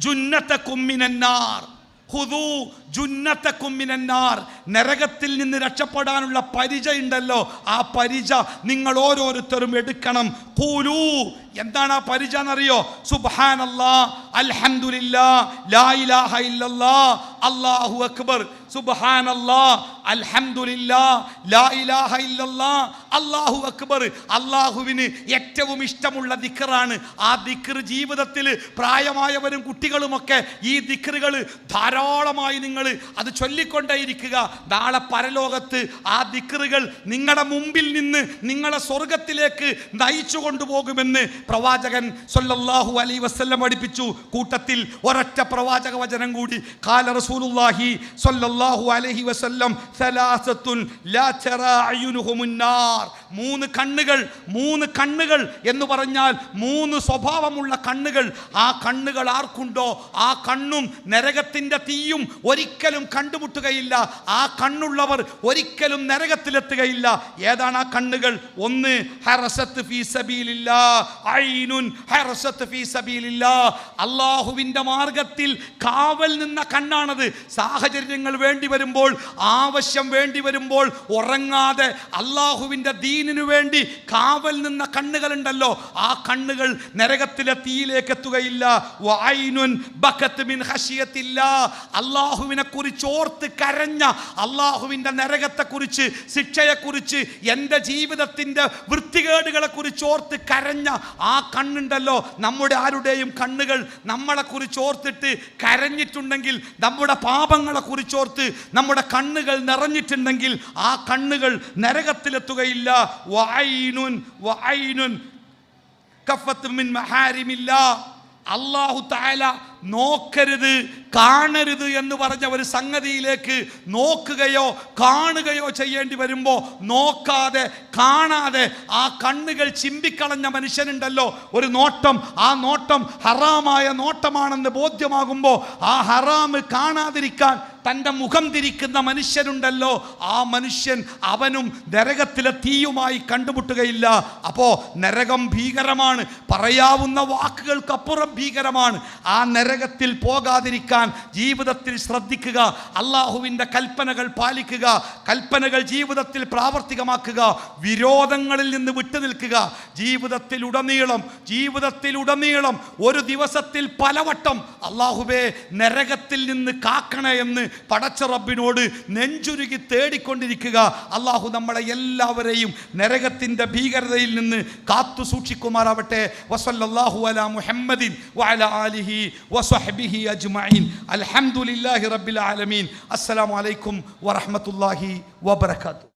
ജുന്നതകും മിനൻ നാർ, ഖുദൂ ജുന്നതകും മിനൻ നാർ. നരകത്തിൽ നിന്ന് രക്ഷപ്പെടാനുള്ള പരിച ഉണ്ടല്ലോ, ആ പരിച നിങ്ങൾ ഓരോരുത്തരും എടുക്കണം. ഖൂലൂ, എന്താണ് ആ പരിച എന്നറിയോ? സുബ്ഹാനല്ലാഹ്, അൽഹംദുലില്ലാഹ്, ലാ ഇലാഹ ഇല്ലല്ലാഹ്, അല്ലാഹു അക്ബർ. സുബ്ഹാനല്ലാഹ്, അൽഹംദുലില്ലാഹ്, ലാ ഇലാഹ ഇല്ലല്ലാഹ്, അല്ലാഹു അക്ബർ. അല്ലാഹുവിന് ഏറ്റവും ഇഷ്ടമുള്ള ദിക്റാണ് ആ ദിക്ർ. ജീവിതത്തിൽ പ്രായമായവരും കുട്ടികളുമൊക്കെ ഈ ദിക്റുകൾ ധാരാളമായി നിങ്ങൾ അത് ചൊല്ലിക്കൊണ്ടേയിരിക്കുക. നാളെ പരലോകത്ത് ആ ദിക്റുകൾ നിങ്ങളുടെ മുമ്പിൽ നിന്ന് നിങ്ങളെ സ്വർഗത്തിലേക്ക് നയിച്ചു കൊണ്ടുപോകുമെന്ന് പ്രവാചകൻ സ്വല്ലല്ലാഹു അലൈഹി വസല്ലം പഠിപ്പിച്ചു. കൂട്ടത്തിൽ ഒരൊറ്റ പ്രവാചക വചനം കൂടി. ഖാല റസൂലുള്ളാഹി സ്വല്ലല്ലാഹു അലൈഹി വസല്ലം സലാസത്തുൻ ലാ തറാ അയുനുഹുമുൻ നാർ. 3 കണ്ണുകൾ, 3 കണ്ണുകൾ എന്ന് പറഞ്ഞാൽ 3 സ്വഭാവമുള്ള കണ്ണുകൾ. ആ കണ്ണുകൾ ആർക്കുണ്ടോ ആ കണ്ണും നരകത്തിൻ്റെ തീയും ഒരിക്കലും കണ്ടുമുട്ടുകയില്ല. ആ കണ്ണുള്ളവർ ഒരിക്കലും നരകത്തിലെത്തുകയില്ല. ഏതാണ് ആ കണ്ണുകൾ? 1 ഹറസത്ത് ഫീ സബീലില്ലാഹ്, ഐനുൻ ഹറസത്ത് ഫീ സബീലില്ലാഹ്. അല്ലാഹുവിൻ്റെ മാർഗത്തിൽ കാവൽ നിന്ന കണ്ണാണത്. സാഹചര്യങ്ങൾ വേണ്ടി വരുമ്പോൾ, ആവശ്യം വേണ്ടി വരുമ്പോൾ ഉറങ്ങാതെ അല്ലാഹുവിൻ്റെ ദീനിനു വേണ്ടി കാവൽ നിന്ന കണ്ണുകളുണ്ടല്ലോ, ആ കണ്ണുകൾ നരകത്തിലെ തീയിലേക്ക് എത്തുകയില്ല. വഐനുൻ ബകത് മിൻ ഖശിയത്തില്ലാഹ്. അല്ലാഹുവിനെ കുറിച്ച് ഓർത്ത് കരഞ്ഞ, അല്ലാഹുവിൻ്റെ നരകത്തെക്കുറിച്ച്, ശിക്ഷയെക്കുറിച്ച്, എൻ്റെ ജീവിതത്തിൻ്റെ വൃത്തികേടുകളെ കുറിച്ച് ഓർത്ത് കരഞ്ഞ ആ കണ്ണുണ്ടല്ലോ. നമ്മുടെ ആരുടെയും കണ്ണുകൾ നമ്മളെ കുറിച്ച് ഓർത്തിട്ട് കരഞ്ഞിട്ടുണ്ടെങ്കിൽ, നമ്മുടെ പാപങ്ങളെ കുറിച്ചോർത്ത് നമ്മുടെ കണ്ണുകൾ നിറഞ്ഞിട്ടുണ്ടെങ്കിൽ ആ കണ്ണുകൾ നരകത്തിലെത്തുകയില്ല. വഐനുൻ കഫത്ത് മിൻ മഹാരിമില്ലാഹ്. അല്ലാഹു തആല നോക്കരുത്, കാണരുത് എന്ന് പറഞ്ഞ ഒരു സംഗതിയിലേക്ക് നോക്കുകയോ കാണുകയോ ചെയ്യേണ്ടി വരുമ്പോൾ നോക്കാതെ കാണാതെ ആ കണ്ണുകൾ ചിമ്പിക്കളഞ്ഞ മനുഷ്യനുണ്ടല്ലോ. ഒരു നോട്ടം, ആ നോട്ടം ഹറാമായ നോട്ടമാണെന്ന് ബോധ്യമാകുമ്പോൾ ആ ഹറാമ് കാണാതിരിക്കാൻ തൻ്റെ മുഖം തിരിക്കുന്ന മനുഷ്യനുണ്ടല്ലോ, ആ മനുഷ്യൻ അവനും നരകത്തിലെ തീയുമായി കണ്ടുമുട്ടുകയില്ല. അപ്പോൾ നരകം ഭീകരമാണ്, പറയാവുന്ന വാക്കുകൾക്കപ്പുറം ഭീകരമാണ്. ആ നരകത്തിൽ പോകാതിരിക്കാൻ ജീവിതത്തിൽ ശ്രദ്ധിക്കുക. അള്ളാഹുവിൻ്റെ കൽപ്പനകൾ പാലിക്കുക, കൽപ്പനകൾ ജീവിതത്തിൽ പ്രാവർത്തികമാക്കുക, വിരോധങ്ങളിൽ നിന്ന് വിട്ടുനിൽക്കുക. ജീവിതത്തിലുടനീളം ഒരു ദിവസത്തിൽ പലവട്ടം അള്ളാഹുവേ നരകത്തിൽ നിന്ന് കാക്കണേ എന്ന് പടച്ച റബ്ബിനോട് നെഞ്ചുരുകി തേടിക്കൊണ്ടിരിക്കുക. അള്ളാഹു നമ്മളെ എല്ലാവരെയും നരകത്തിൻ്റെ ഭീകരതയിൽ നിന്ന് കാത്തു സൂക്ഷിക്കുമാറാവട്ടെ. വസല്ലല്ലാഹു അലാ മുഹമ്മദിൻ വഅലാ ആലിഹി വസഹ്ബിഹി അജ്മഈൻ. അൽഹംദുലില്ലാഹി റബ്ബിൽ ആലമീൻ. അസ്സലാമു അലൈക്കും വറഹ്മത്തുള്ളാഹി വബറകാതുഹു.